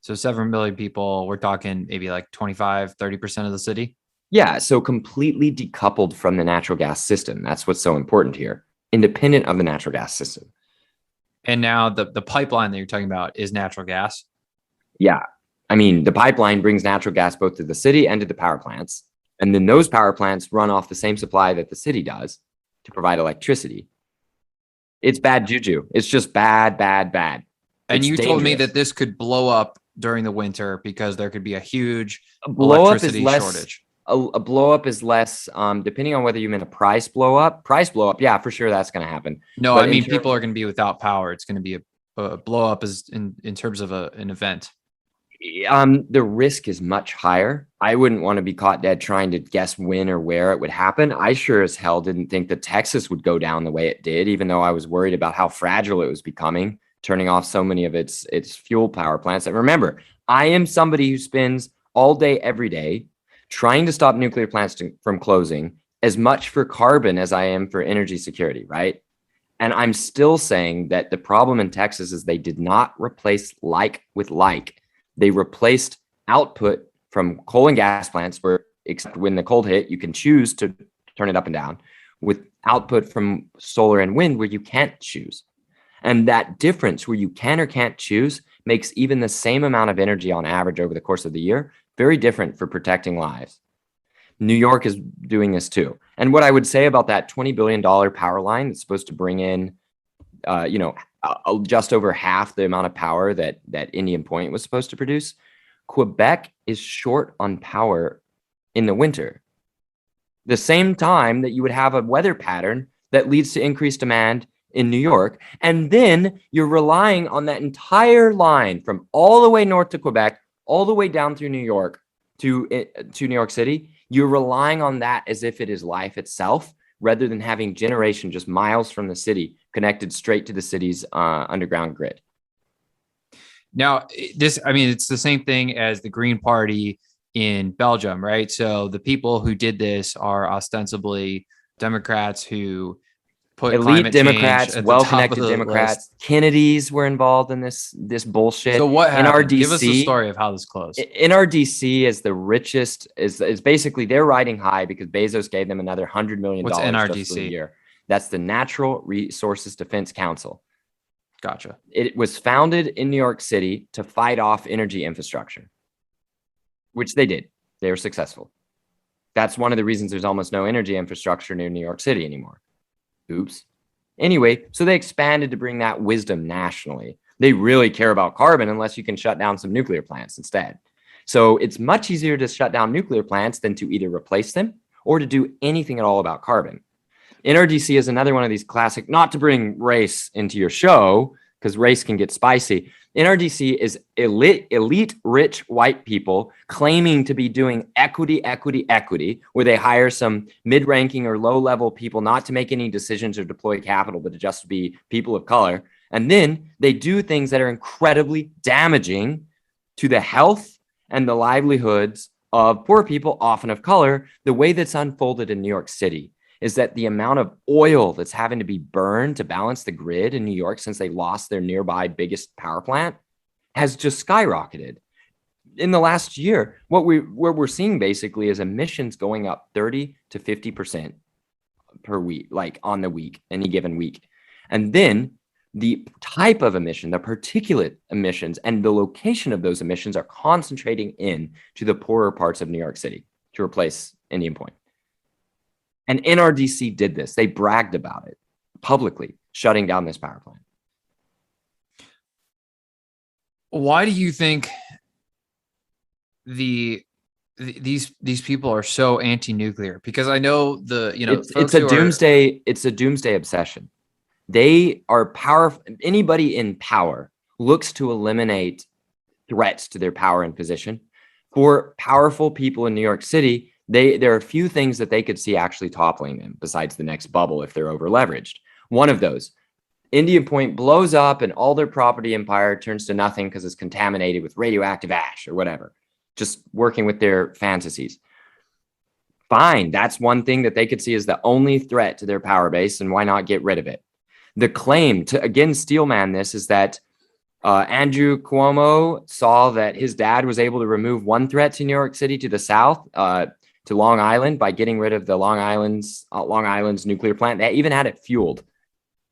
A: So several million people, we're talking maybe like 25, 30% of the city?
B: Yeah, so completely decoupled from the natural gas system. That's what's so important here. Independent of the natural gas system.
A: And now the pipeline that you're talking about is natural gas?
B: Yeah. I mean, the pipeline brings natural gas both to the city and to the power plants. And then those power plants run off the same supply that the city does to provide electricity. It's bad juju. It's just bad.
A: And you told me that this could blow up during the winter because there could be a huge
B: electricity
A: shortage.
B: A blow up is less, depending on whether you mean a price blow up. Price blow up, yeah, for sure, that's going to happen.
A: No, but I mean people are going to be without power. It's going to be a blow up is in terms of an event.
B: The risk is much higher. I wouldn't want to be caught dead trying to guess when or where it would happen. I sure as hell didn't think that Texas would go down the way it did, even though I was worried about how fragile it was becoming, turning off so many of its fuel power plants. And remember, I am somebody who spends all day, every day, trying to stop nuclear plants from closing as much for carbon as I am for energy security, right? And I'm still saying that the problem in Texas is they did not replace like with like. They replaced output from coal and gas plants, where except when the cold hit, you can choose to turn it up and down, with output from solar and wind, where you can't choose. And that difference where you can or can't choose makes even the same amount of energy on average over the course of the year very different for protecting lives. New York is doing this too. And what I would say about that $20 billion power line that's supposed to bring in, just over half the amount of power that Indian Point was supposed to produce, Quebec is short on power in the winter. The same time that you would have a weather pattern that leads to increased demand in New York. And then you're relying on that entire line from all the way north to Quebec, all the way down through New York to New York City. You're relying on that as if it is life itself, rather than having generation just miles from the city connected straight to the city's underground grid.
A: Now, it's the same thing as the Green Party in Belgium, right? So the people who did this are ostensibly Democrats who put
B: elite Democrats, well-connected Democrats. Kennedys were involved in this bullshit.
A: So what happened?
B: NRDC,
A: give us the story of how this closed.
B: NRDC is the richest, is basically they're riding high because Bezos gave them another $100 million.
A: What's NRDC?
B: Just for the year. That's the Natural Resources Defense Council.
A: Gotcha.
B: It was founded in New York City to fight off energy infrastructure, which they did. They were successful. That's one of the reasons there's almost no energy infrastructure near New York City anymore. Oops. Anyway, so they expanded to bring that wisdom nationally. They really care about carbon unless you can shut down some nuclear plants instead. So it's much easier to shut down nuclear plants than to either replace them or to do anything at all about carbon. NRDC is another one of these classic, not to bring race into your show, because race can get spicy. NRDC is elite, rich white people claiming to be doing equity, where they hire some mid-ranking or low-level people not to make any decisions or deploy capital, but to just be people of color. And then they do things that are incredibly damaging to the health and the livelihoods of poor people, often of color. The way that's unfolded in New York City is that the amount of oil that's having to be burned to balance the grid in New York since they lost their nearby biggest power plant has just skyrocketed. In the last year, what we're seeing basically is emissions going up 30 to 50% per week, like on the week, any given week. And then the type of emission, the particulate emissions, and the location of those emissions are concentrating in to the poorer parts of New York City to replace Indian Point. And NRDC did this. They bragged about it publicly, shutting down this power plant.
A: Why do you think these people are so anti-nuclear? Because I know
B: it's a doomsday obsession. They are powerful. Anybody in power looks to eliminate threats to their power and position. For powerful people in New York City, there are a few things that they could see actually toppling them besides the next bubble if they're over leveraged. One of those, Indian Point blows up and all their property empire turns to nothing because it's contaminated with radioactive ash or whatever, just working with their fantasies. Fine, that's one thing that they could see as the only threat to their power base, and why not get rid of it? The claim to, again, steelman this, is that Andrew Cuomo saw that his dad was able to remove one threat to New York City to the south, to Long Island, by getting rid of the Long Island's nuclear plant. They even had it fueled,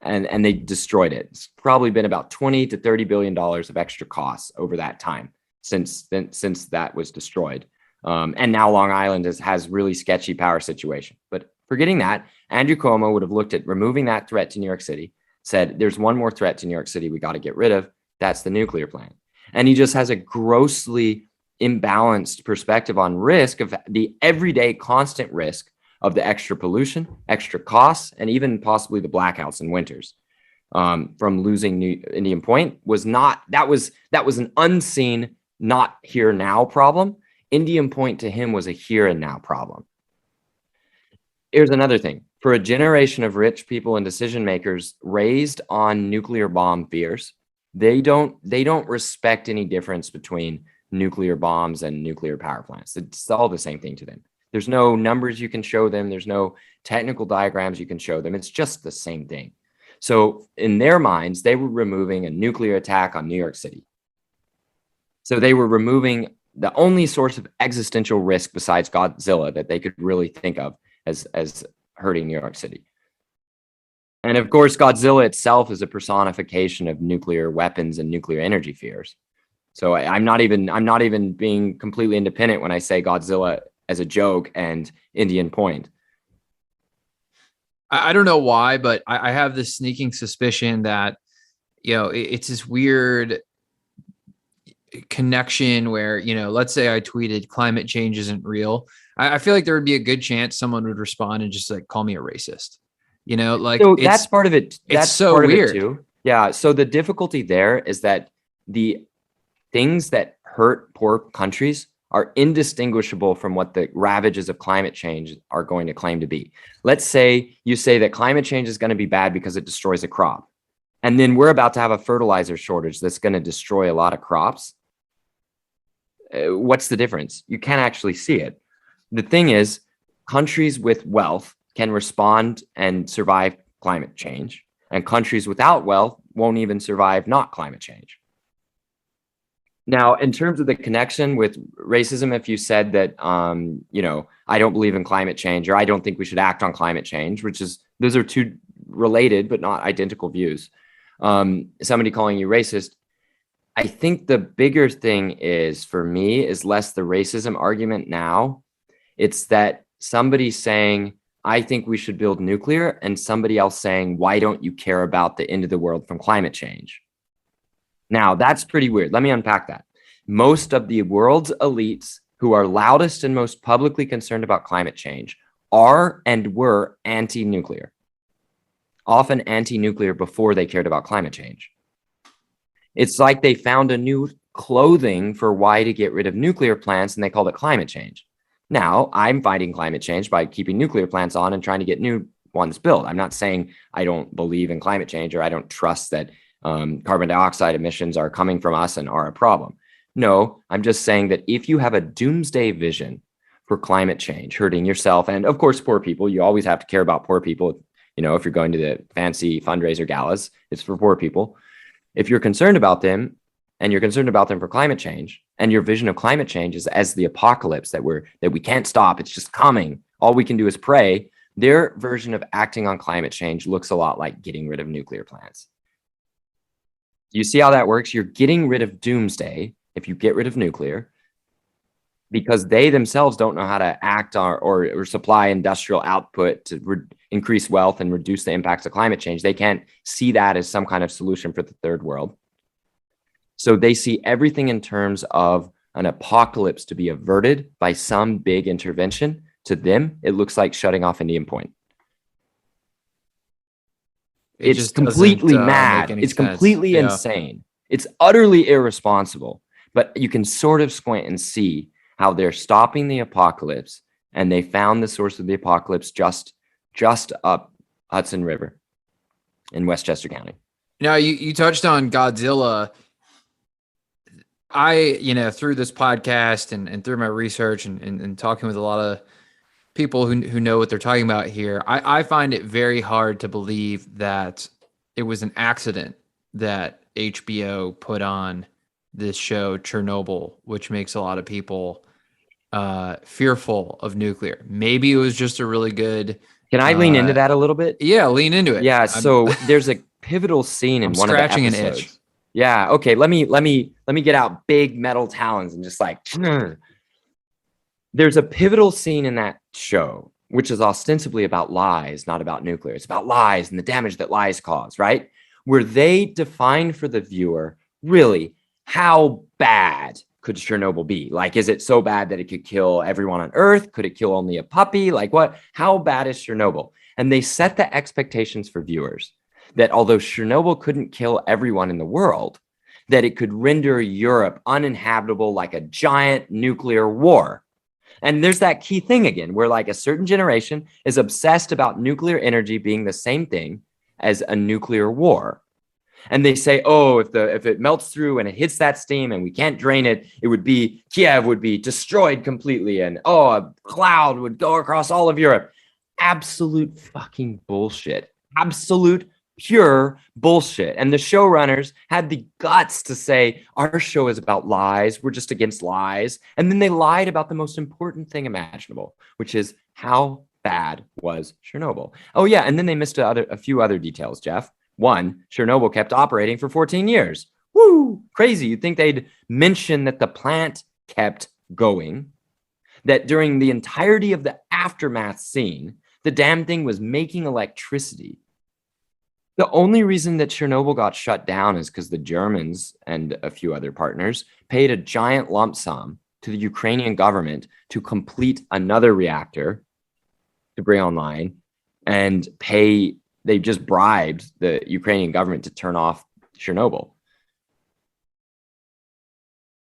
B: and they destroyed it. It's probably been about $20 to $30 billion of extra costs over that time since that was destroyed. And now Long Island has really sketchy power situation. But forgetting that, Andrew Cuomo would have looked at removing that threat to New York City, said, there's one more threat to New York City we got to get rid of. That's the nuclear plant. And he just has a grossly imbalanced perspective on risk, of the everyday constant risk of the extra pollution, extra costs, and even possibly the blackouts in winters from losing Indian Point. That was an unseen, not here now problem. Indian Point to him was a here and now problem. Here's another thing. For a generation of rich people and decision makers raised on nuclear bomb fears, they don't respect any difference between nuclear bombs and nuclear power plants. It's all the same thing to them. There's no numbers you can show them. There's no technical diagrams you can show them. It's just the same thing. So in their minds, they were removing a nuclear attack on New York City. So they were removing the only source of existential risk besides Godzilla that they could really think of as hurting New York City. And of course, Godzilla itself is a personification of nuclear weapons and nuclear energy fears. So I'm not even being completely independent when I say Godzilla as a joke and Indian Point.
A: I don't know why, but I have this sneaking suspicion that, it's this weird connection where, let's say I tweeted climate change isn't real. I feel like there would be a good chance someone would respond and just call me a racist.
B: So that's part of it. That's
A: so
B: part
A: weird
B: of it too. Yeah. So the difficulty there is that the things that hurt poor countries are indistinguishable from what the ravages of climate change are going to claim to be. Let's say you say that climate change is going to be bad because it destroys a crop. And then we're about to have a fertilizer shortage that's going to destroy a lot of crops. What's the difference? You can't actually see it. The thing is, countries with wealth can respond and survive climate change, and countries without wealth won't even survive not climate change. Now, in terms of the connection with racism, if you said that, I don't believe in climate change, or I don't think we should act on climate change, those are two related but not identical views. Somebody calling you racist, I think the bigger thing is, for me, is less the racism argument now. It's that somebody saying, I think we should build nuclear, and somebody else saying, why don't you care about the end of the world from climate change? Now, that's pretty weird. Let me unpack that. Most of the world's elites who are loudest and most publicly concerned about climate change are and were anti-nuclear, often anti-nuclear before they cared about climate change. It's like they found a new clothing for why to get rid of nuclear plants, and they called it climate change. Now, I'm fighting climate change by keeping nuclear plants on and trying to get new ones built. I'm not saying I don't believe in climate change, or I don't trust that carbon dioxide emissions are coming from us and are a problem. No, I'm just saying that if you have a doomsday vision for climate change, hurting yourself, and of course, poor people, you always have to care about poor people. You know, if you're going to the fancy fundraiser galas, it's for poor people. If you're concerned about them and you're concerned about them for climate change, and your vision of climate change is as the apocalypse that we can't stop, it's just coming, all we can do is pray, their version of acting on climate change looks a lot like getting rid of nuclear plants. You see how that works? You're getting rid of doomsday if you get rid of nuclear, because they themselves don't know how to act or supply industrial output to increase wealth and reduce the impacts of climate change. They can't see that as some kind of solution for the third world. So they see everything in terms of an apocalypse to be averted by some big intervention. To them, it looks like shutting off Indian Point. It's completely mad. It's completely insane. It's utterly irresponsible. But you can sort of squint and see how they're stopping the apocalypse, and they found the source of the apocalypse just up Hudson River in Westchester County.
A: Now, you touched on Godzilla. Through this podcast and through my research and talking with a lot of people who know what they're talking about here, I find it very hard to believe that it was an accident that HBO put on this show Chernobyl, which makes a lot of people fearful of nuclear. Maybe it was just a really good.
B: Can I lean into that a little bit?
A: Yeah, lean into it.
B: Yeah. So there's a pivotal scene in one of the episodes. Scratching an itch. Yeah. Okay. Let me get out big metal talons and just like. There's a pivotal scene in that show, which is ostensibly about lies, not about nuclear. It's about lies and the damage that lies cause, right? Where they define for the viewer, really, how bad could Chernobyl be? Like, is it so bad that it could kill everyone on Earth? Could it kill only a puppy? Like, what? How bad is Chernobyl? And they set the expectations for viewers that although Chernobyl couldn't kill everyone in the world, that it could render Europe uninhabitable like a giant nuclear war. And there's that key thing again, where like a certain generation is obsessed about nuclear energy being the same thing as a nuclear war. And they say, oh, if it melts through and it hits that steam and we can't drain it, Kiev would be destroyed completely. And a cloud would go across all of Europe. Absolute fucking bullshit. Absolute pure bullshit. And the showrunners had the guts to say, our show is about lies. We're just against lies. And then they lied about the most important thing imaginable, which is how bad was Chernobyl. Oh yeah. And then they missed a few other details, Jeff. One, Chernobyl kept operating for 14 years. Woo, crazy. You'd think they'd mention that the plant kept going, that during the entirety of the aftermath scene, the damn thing was making electricity. The only reason that Chernobyl got shut down is because the Germans and a few other partners paid a giant lump sum to the Ukrainian government to complete another reactor to bring online and they just bribed the Ukrainian government to turn off Chernobyl.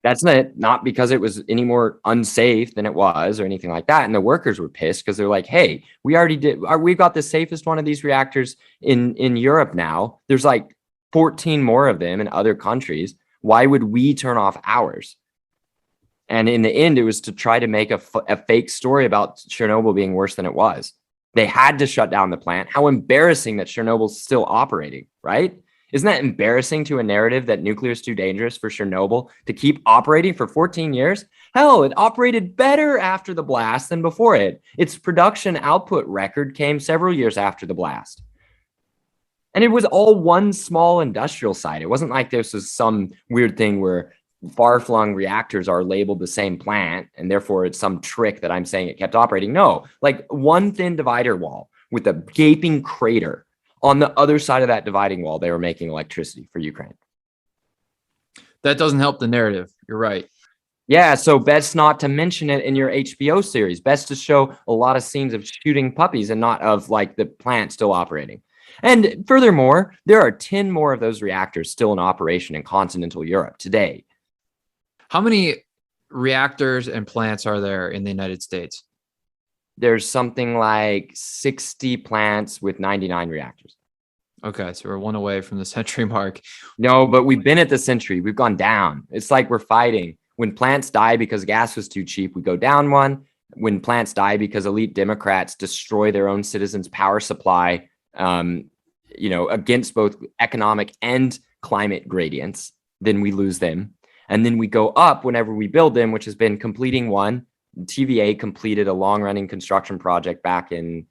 B: That's not because it was any more unsafe than it was or anything like that. And the workers were pissed because they're like, hey, we've got the safest one of these reactors in Europe now. There's like 14 more of them in other countries. Why would we turn off ours? And in the end, it was to try to make a fake story about Chernobyl being worse than it was. They had to shut down the plant. How embarrassing that Chernobyl's still operating, right? Isn't that embarrassing to a narrative that nuclear is too dangerous for Chernobyl to keep operating for 14 years? Hell, it operated better after the blast than before it. Its production output record came several years after the blast. And it was all one small industrial site. It wasn't like this was some weird thing where far-flung reactors are labeled the same plant, and therefore it's some trick that I'm saying it kept operating. No, like one thin divider wall with a gaping crater. On the other side of that dividing wall, they were making electricity for Ukraine.
A: That doesn't help the narrative. You're right.
B: Yeah, so best not to mention it in your HBO series. Best to show a lot of scenes of shooting puppies and not of like the plant still operating. And furthermore, there are 10 more of those reactors still in operation in continental Europe today.
A: How many reactors and plants are there in the United States?
B: There's something like 60 plants with 99 reactors.
A: Okay, so we're one away from the century mark.
B: No, but we've been at the century. We've gone down. It's like we're fighting. When plants die because gas was too cheap, we go down one. When plants die because elite Democrats destroy their own citizens' power supply, against both economic and climate gradients, then we lose them. And then we go up whenever we build them, which has been completing one. TVA completed a long-running construction project back in,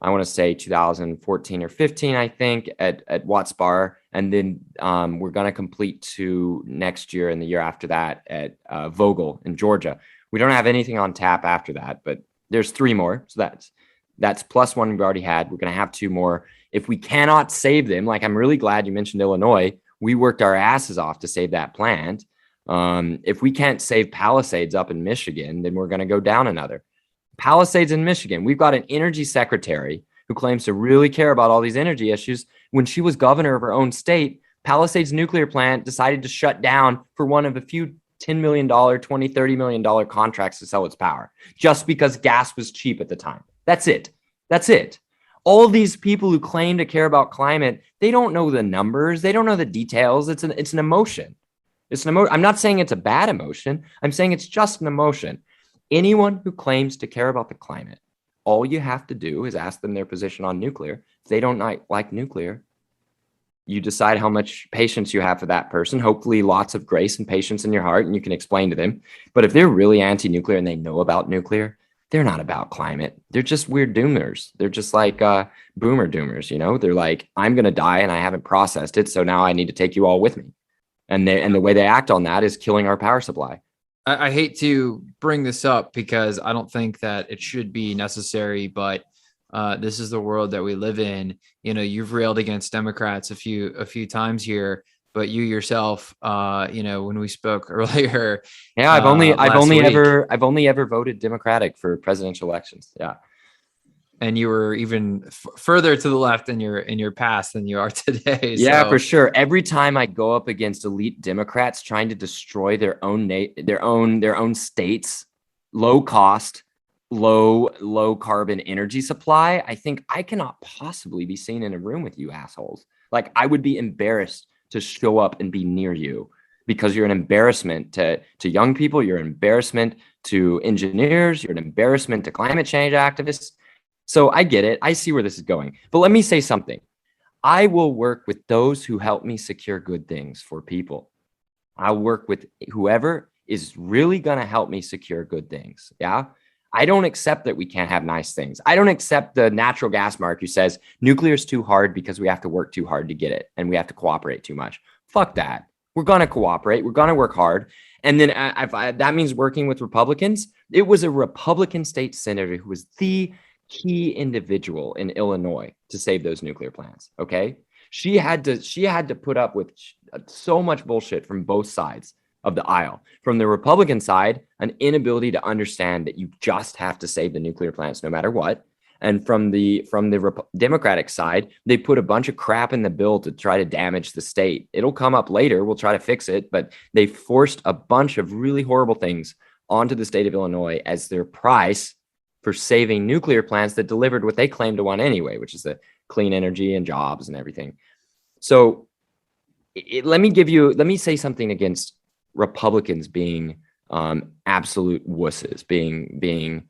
B: I want to say 2014 or 15, I think, at Watts Bar. And then we're going to complete two next year and the year after that at Vogel in Georgia. We don't have anything on tap after that, but there's three more. So that's plus one we've already had. We're going to have two more. If we cannot save them, like I'm really glad you mentioned Illinois, we worked our asses off to save that plant. If we can't save Palisades up in Michigan, then we're going to go down another. Palisades in Michigan, we've got an energy secretary who claims to really care about all these energy issues. When she was governor of her own state, Palisades nuclear plant decided to shut down for one of a few $10 million, $20, $30 million contracts to sell its power just because gas was cheap at the time. That's it. That's it. All these people who claim to care about climate, they don't know the numbers. They don't know the details. It's an emotion. It's an emotion. I'm not saying it's a bad emotion. I'm saying it's just an emotion. Anyone who claims to care about the climate, all you have to do is ask them their position on nuclear. If they don't like nuclear, you decide how much patience you have for that person. Hopefully lots of grace and patience in your heart, and you can explain to them. But if they're really anti-nuclear and they know about nuclear, they're not about climate. They're just weird doomers. They're just like boomer doomers, They're like, I'm going to die and I haven't processed it, so now I need to take you all with me. And the way they act on that is killing our power supply.
A: I hate to bring this up because I don't think that it should be necessary, but this is the world that we live in. You've railed against Democrats a few times here, but you yourself, when we spoke earlier,
B: yeah, I've only ever voted Democratic for presidential elections. Yeah.
A: And you were even further to the left in your past than you are today.
B: Yeah, for sure. Every time I go up against elite Democrats trying to destroy their own states, low cost, low carbon energy supply, I think I cannot possibly be seen in a room with you assholes. Like I would be embarrassed to show up and be near you because you're an embarrassment to young people. You're an embarrassment to engineers. You're an embarrassment to climate change activists. So I get it. I see where this is going. But let me say something. I will work with those who help me secure good things for people. I'll work with whoever is really going to help me secure good things. Yeah. I don't accept that we can't have nice things. I don't accept the natural gas mark who says nuclear is too hard because we have to work too hard to get it and we have to cooperate too much. Fuck that. We're going to cooperate. We're going to work hard. And then that means working with Republicans. It was a Republican state senator who was the key individual in Illinois to save those nuclear plants. Okay. She had to put up with so much bullshit from both sides of the aisle. From the Republican side, an inability to understand that you just have to save the nuclear plants no matter what. And from the Democratic side, they put a bunch of crap in the bill to try to damage the state. It'll come up later. We'll try to fix it. But they forced a bunch of really horrible things onto the state of Illinois as their price for saving nuclear plants that delivered what they claimed to want anyway, which is the clean energy and jobs and everything. So let me say something against Republicans being absolute wusses, being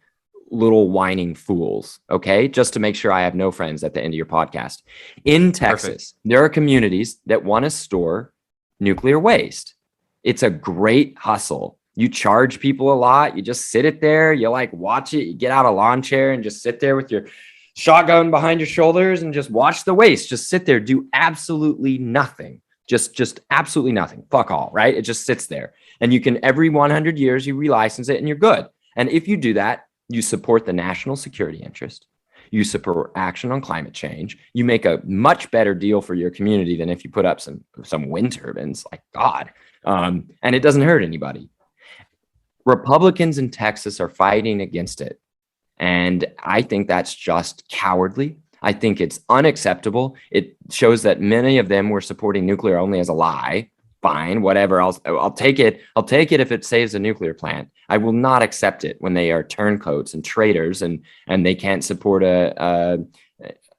B: little whining fools. Okay. Just to make sure I have no friends at the end of your podcast. In Texas, perfect. There are communities that want to store nuclear waste. It's a great hustle. You charge people a lot. You just sit it there. You like watch it. You get out a lawn chair and just sit there with your shotgun behind your shoulders and just watch the waste. Just sit there, do absolutely nothing. Just absolutely nothing. Fuck all, right? It just sits there. And you can, every 100 years, you relicense it and you're good. And if you do that, you support the national security interest. You support action on climate change. You make a much better deal for your community than if you put up some wind turbines, like God. And it doesn't hurt anybody. Republicans in Texas are fighting against it. And I think that's just cowardly. I think it's unacceptable. It shows that many of them were supporting nuclear only as a lie. Fine, whatever. I'll take it. I'll take it if it saves a nuclear plant. I will not accept it when they are turncoats and traitors and they can't support a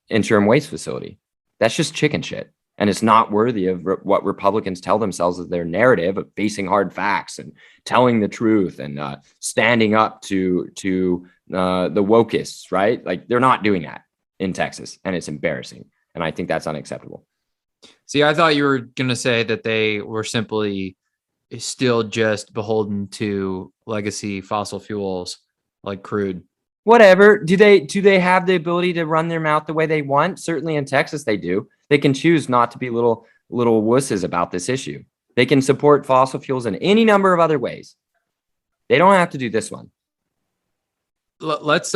B: interim waste facility. That's just chicken shit. And it's not worthy of what Republicans tell themselves as their narrative of facing hard facts and telling the truth and standing up to the wokeists, right? Like, they're not doing that in Texas, and it's embarrassing. And I think that's unacceptable.
A: See, I thought you were going to say that they were simply still just beholden to legacy fossil fuels like crude.
B: Whatever. Do they have the ability to run their mouth the way they want? Certainly in Texas they do. They can choose not to be little wusses about this issue. They can support fossil fuels in any number of other ways. They don't have to do this one.
A: Let's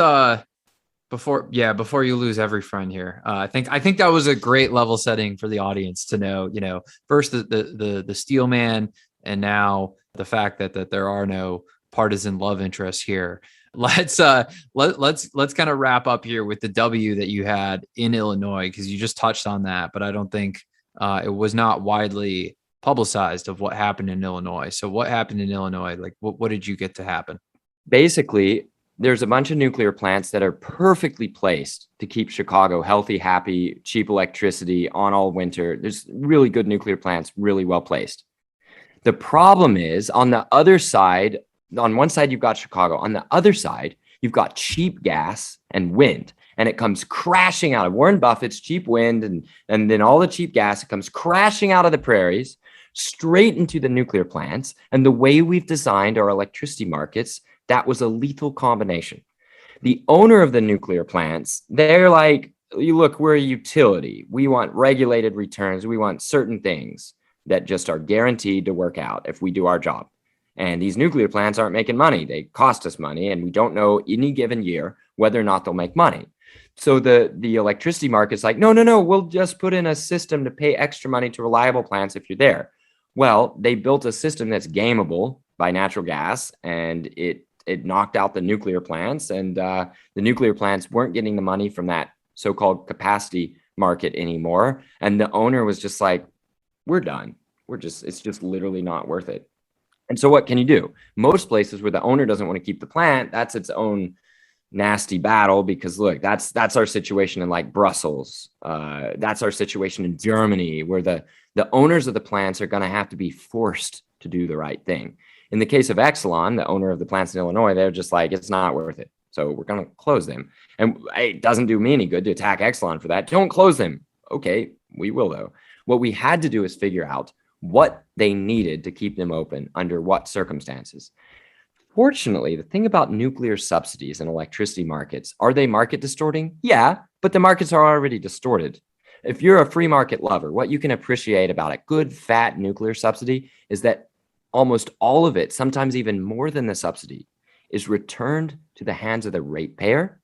A: before you lose every friend here. I think that was a great level setting for the audience to know, first the steel man, and now the fact that there are no partisan love interests here. Let's kind of wrap up here with the W that you had in Illinois, because you just touched on that, but I don't think it was not widely publicized of what happened in Illinois. So what happened in Illinois? Like, what did you get to happen?
B: Basically, there's a bunch of nuclear plants that are perfectly placed to keep Chicago healthy, happy, cheap electricity on all winter. There's really good nuclear plants, really well placed. The problem is, on the other side, on one side, you've got Chicago. On the other side, you've got cheap gas and wind, and it comes crashing out of Warren Buffett's cheap wind and then all the cheap gas. It comes crashing out of the prairies straight into the nuclear plants. And the way we've designed our electricity markets, that was a lethal combination. The owner of the nuclear plants, they're like, look, we're a utility. We want regulated returns. We want certain things that just are guaranteed to work out if we do our job. And these nuclear plants aren't making money. They cost us money, and we don't know any given year whether or not they'll make money. So the electricity market's like, no, we'll just put in a system to pay extra money to reliable plants if you're there. Well, they built a system that's gameable by natural gas, and it knocked out the nuclear plants, and the nuclear plants weren't getting the money from that so-called capacity market anymore. And the owner was just like, we're done. It's just literally not worth it. And so what can you do? Most places where the owner doesn't want to keep the plant, that's its own nasty battle, because look, that's our situation in like Brussels. That's our situation in Germany, where the owners of the plants are going to have to be forced to do the right thing. In the case of Exelon, the owner of the plants in Illinois, they're just like, it's not worth it. So we're going to close them. And it doesn't do me any good to attack Exelon for that. Don't close them. Okay, we will though. What we had to do is figure out what they needed to keep them open under what circumstances. Fortunately, the thing about nuclear subsidies and electricity markets, are they market distorting? Yeah, but the markets are already distorted. If you're a free market lover, what you can appreciate about a good fat nuclear subsidy is that almost all of it, sometimes even more than the subsidy, is returned to the hands of the ratepayer,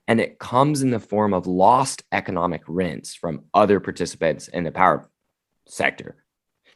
B: and it comes in the form of lost economic rents from other participants in the power sector.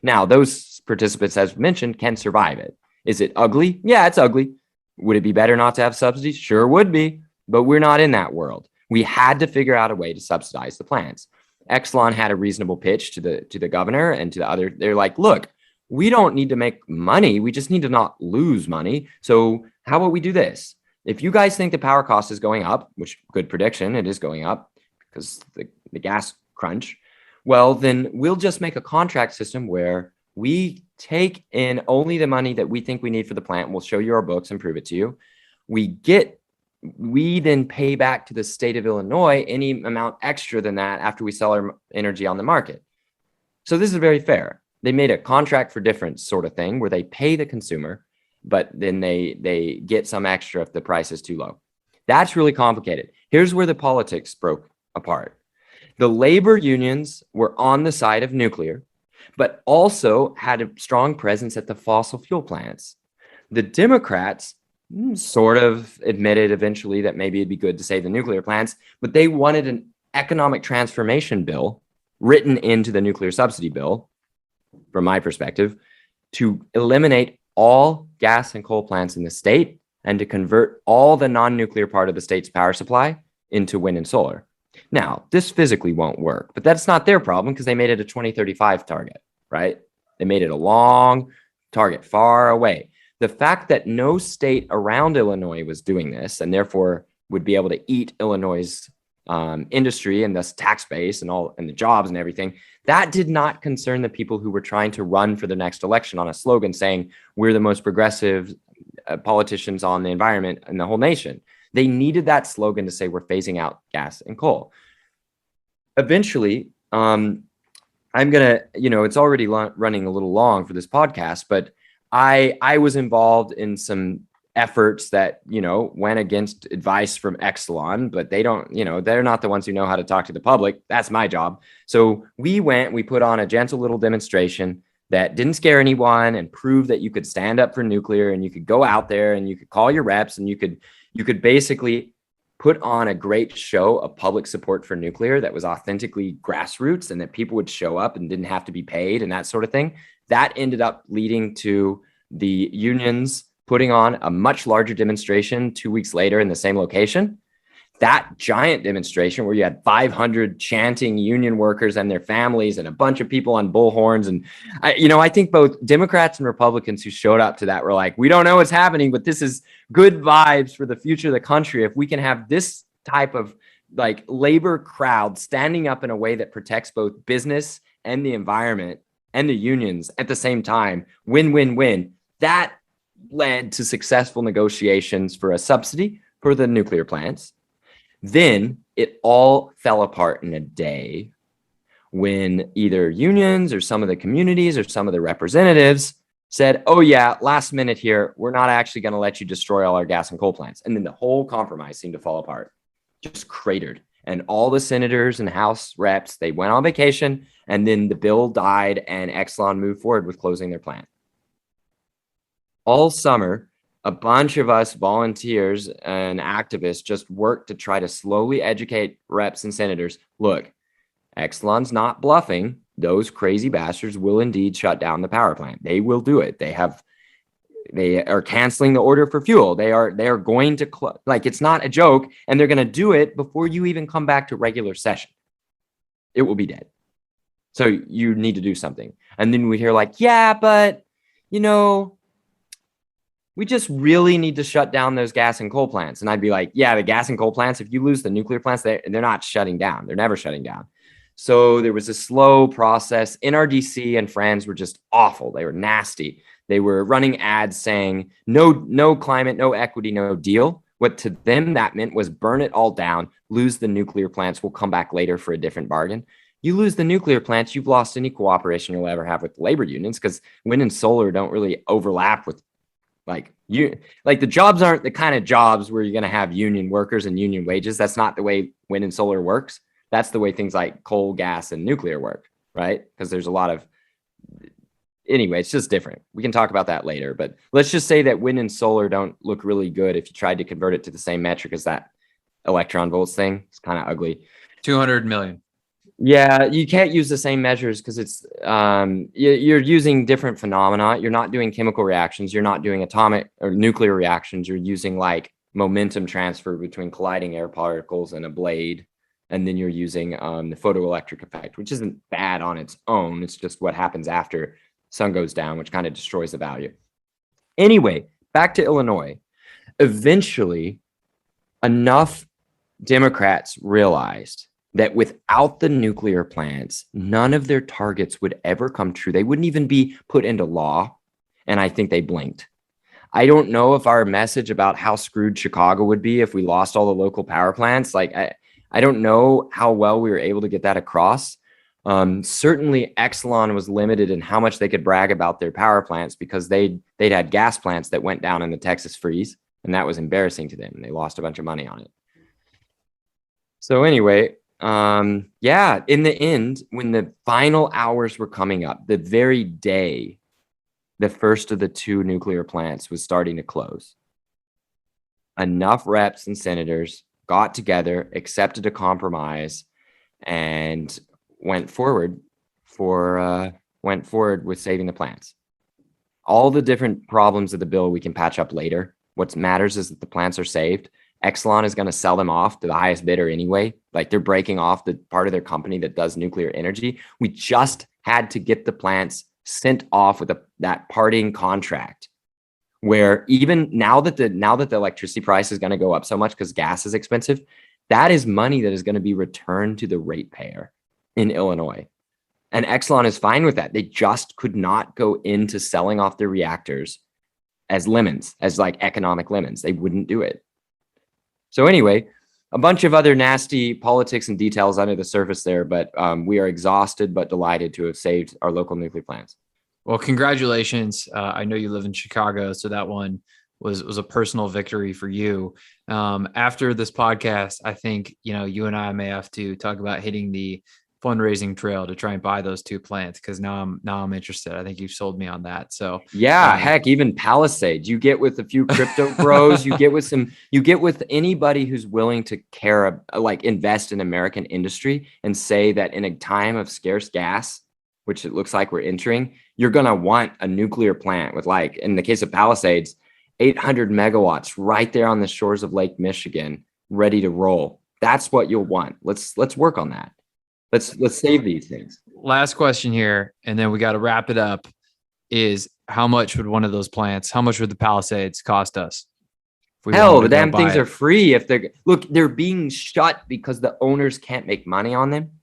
B: Now, those participants, as mentioned, can survive it. Is it ugly? Yeah, it's ugly. Would it be better not to have subsidies? Sure would be, but we're not in that world. We had to figure out a way to subsidize the plants. Exelon had a reasonable pitch to the governor and to the other. They're like, look, we don't need to make money. We just need to not lose money. So how about we do this? If you guys think the power cost is going up, which good prediction, it is going up because the gas crunch, well, then we'll just make a contract system where we take in only the money that we think we need for the plant. We'll show you our books and prove it to you. We then pay back to the state of Illinois any amount extra than that after we sell our energy on the market. So this is very fair. They made a contract for difference sort of thing where they pay the consumer, but then they get some extra if the price is too low. That's really complicated. Here's where the politics broke apart. The labor unions were on the side of nuclear, but also had a strong presence at the fossil fuel plants. The Democrats sort of admitted eventually that maybe it'd be good to save the nuclear plants, but they wanted an economic transformation bill written into the nuclear subsidy bill, from my perspective, to eliminate all gas and coal plants in the state and to convert all the non-nuclear part of the state's power supply into wind and solar. Now, this physically won't work, but that's not their problem because they made it a 2035 target, right? They made it a long target, far away. The fact that no state around Illinois was doing this and therefore would be able to eat Illinois' industry and thus tax base and all and the jobs and everything. That did not concern the people who were trying to run for the next election on a slogan saying we're the most progressive politicians on the environment in the whole nation. They needed that slogan to say we're phasing out gas and coal. Eventually, I'm gonna, it's already running a little long for this podcast, but I was involved in some efforts that went against advice from Exelon, but they don't, they're not the ones who know how to talk to the public. That's my job. So we put on a gentle little demonstration that didn't scare anyone and proved that you could stand up for nuclear and you could go out there and you could call your reps and you could basically put on a great show of public support for nuclear that was authentically grassroots and that people would show up and didn't have to be paid and that sort of thing. That ended up leading to the unions putting on a much larger demonstration 2 weeks later in the same location. That giant demonstration where you had 500 chanting union workers and their families and a bunch of people on bullhorns. And I think both Democrats and Republicans who showed up to that were like, we don't know what's happening, but this is good vibes for the future of the country. If we can have this type of like labor crowd standing up in a way that protects both business and the environment and the unions at the same time, win, win, win. That led to successful negotiations for a subsidy for the nuclear plants. Then it all fell apart in a day when either unions or some of the communities or some of the representatives said, oh yeah, last minute here, we're not actually going to let you destroy all our gas and coal plants. And then the whole compromise seemed to fall apart, just cratered. And all the senators and House reps, they went on vacation and then the bill died and Exelon moved forward with closing their plant. All summer, a bunch of us volunteers and activists just worked to try to slowly educate reps and senators. Look, Exelon's not bluffing. Those crazy bastards will indeed shut down the power plant. They will do it. They are canceling the order for fuel. They are going to like, it's not a joke, and they're going to do it before you even come back to regular session. It will be dead. So you need to do something. And then we hear like, yeah, but we just really need to shut down those gas and coal plants. And I'd be like, yeah, the gas and coal plants, if you lose the nuclear plants, they're not shutting down. They're never shutting down. So there was a slow process. NRDC and friends were just awful. They were nasty. They were running ads saying, no climate, no equity, no deal. What to them that meant was burn it all down, lose the nuclear plants. We'll come back later for a different bargain. You lose the nuclear plants, you've lost any cooperation you'll ever have with labor unions because wind and solar don't really overlap with the jobs aren't the kind of jobs where you're going to have union workers and union wages. That's not the way wind and solar works. That's the way things like coal, gas, and nuclear work, right? Because there's a lot of, anyway, it's just different. We can talk about that later, but let's just say that wind and solar don't look really good if you tried to convert it to the same metric as that electron volts thing. It's kind of ugly.
A: 200 million.
B: Yeah, you can't use the same measures because it's you're using different phenomena. You're not doing chemical reactions. You're not doing atomic or nuclear reactions. You're using like momentum transfer between colliding air particles and a blade. And then you're using the photoelectric effect, which isn't bad on its own. It's just what happens after sun goes down, which kind of destroys the value. Anyway, back to Illinois. Eventually, enough Democrats realized that without the nuclear plants, none of their targets would ever come true. They wouldn't even be put into law. And I think they blinked. I don't know if our message about how screwed Chicago would be if we lost all the local power plants, I don't know how well we were able to get that across. Certainly Exelon was limited in how much they could brag about their power plants because they'd had gas plants that went down in the Texas freeze. And that was embarrassing to them. And they lost a bunch of money on it. So anyway, in the end, when the final hours were coming up, the very day the first of the two nuclear plants was starting to close, enough reps and senators got together, accepted a compromise, and went forward with saving the plants. All the different problems of the bill we can patch up later. What matters is that the plants are saved. Exelon is going to sell them off to the highest bidder anyway. Like they're breaking off the part of their company that does nuclear energy. We just had to get the plants sent off with that parting contract where even now that the electricity price is going to go up so much because gas is expensive, That is money that is going to be returned to the ratepayer in Illinois. And Exelon is fine with that. They just could not go into selling off their reactors as lemons, as like economic lemons. They wouldn't do it. So anyway, a bunch of other nasty politics and details under the surface there, but we are exhausted but delighted to have saved our local nuclear plants.
A: Well, congratulations. I know you live in Chicago, so that one was a personal victory for you. After this podcast, I think, you and I may have to talk about hitting the fundraising trail to try and buy those 2 plants, because now I'm interested. I think you've sold me on that. So
B: yeah, heck, even Palisades. You get with a few crypto bros, you get with anybody who's willing to invest in American industry and say that in a time of scarce gas, which it looks like we're entering, you're gonna want a nuclear plant with, like, in the case of Palisades, 800 megawatts right there on the shores of Lake Michigan, ready to roll. That's what you'll want. Let's work on that. Let's save these things.
A: Last question here, and then we got to wrap it up, is how much would one of those plants, how much would the Palisades cost us?
B: Hell, the damn things are free. If they're being shut because the owners can't make money on them.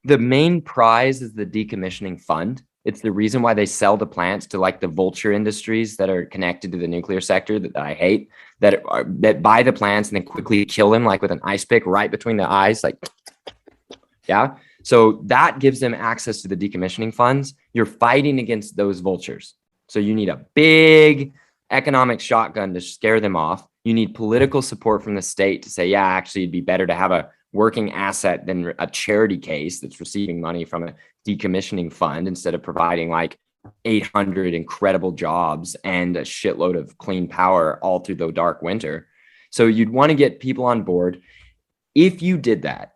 B: The main prize is the decommissioning fund. It's the reason why they sell the plants to like the vulture industries that are connected to the nuclear sector that I hate, that buy the plants and then quickly kill them, like with an ice pick right between the eyes, like, yeah. So that gives them access to the decommissioning funds. You're fighting against those vultures. So you need a big economic shotgun to scare them off. You need political support from the state to say, yeah, actually it'd be better to have a working asset than a charity case that's receiving money from a decommissioning fund instead of providing like 800 incredible jobs and a shitload of clean power all through the dark winter. So you'd want to get people on board. If you did that,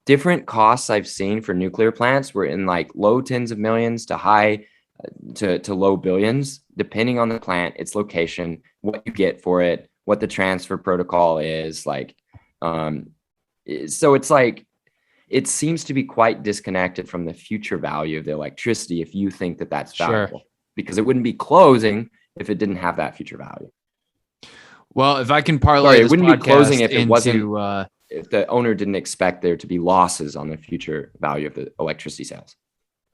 B: different costs I've seen for nuclear plants were in like low tens of millions to high to low billions, depending on the plant, its location, what you get for it, what the transfer protocol is like. So it's like, it seems to be quite disconnected from the future value of the electricity if you think that that's valuable, because it wouldn't be closing if it didn't have that future value.
A: Well, if I can parlay
B: it wouldn't be closing if it wasn't, if the owner didn't expect there to be losses on the future value of the electricity sales.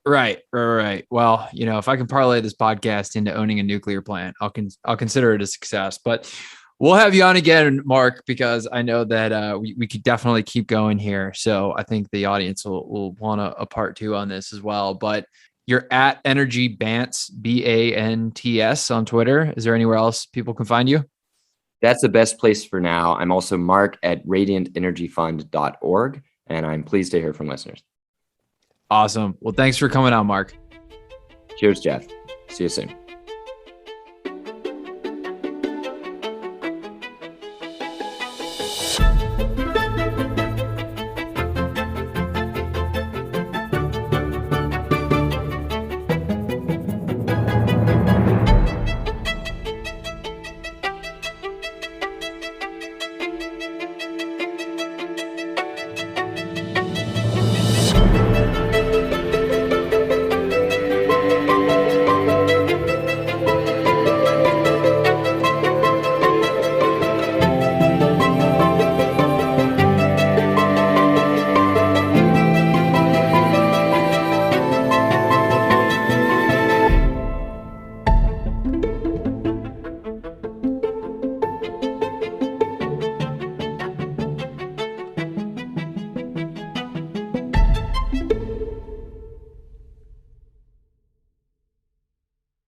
A: Right. Well, if I can parlay this podcast into owning a nuclear plant, I'll consider it a success. But we'll have you on again, Mark, because I know that we could definitely keep going here. So I think the audience will want a part 2 on this as well. But you're at Energy Bants, BANTS on Twitter. Is there anywhere else people can find you?
B: That's the best place for now. I'm also Mark at radiantenergyfund.org, and I'm pleased to hear from listeners.
A: Awesome. Well, thanks for coming on, Mark.
B: Cheers, Jeff. See you soon.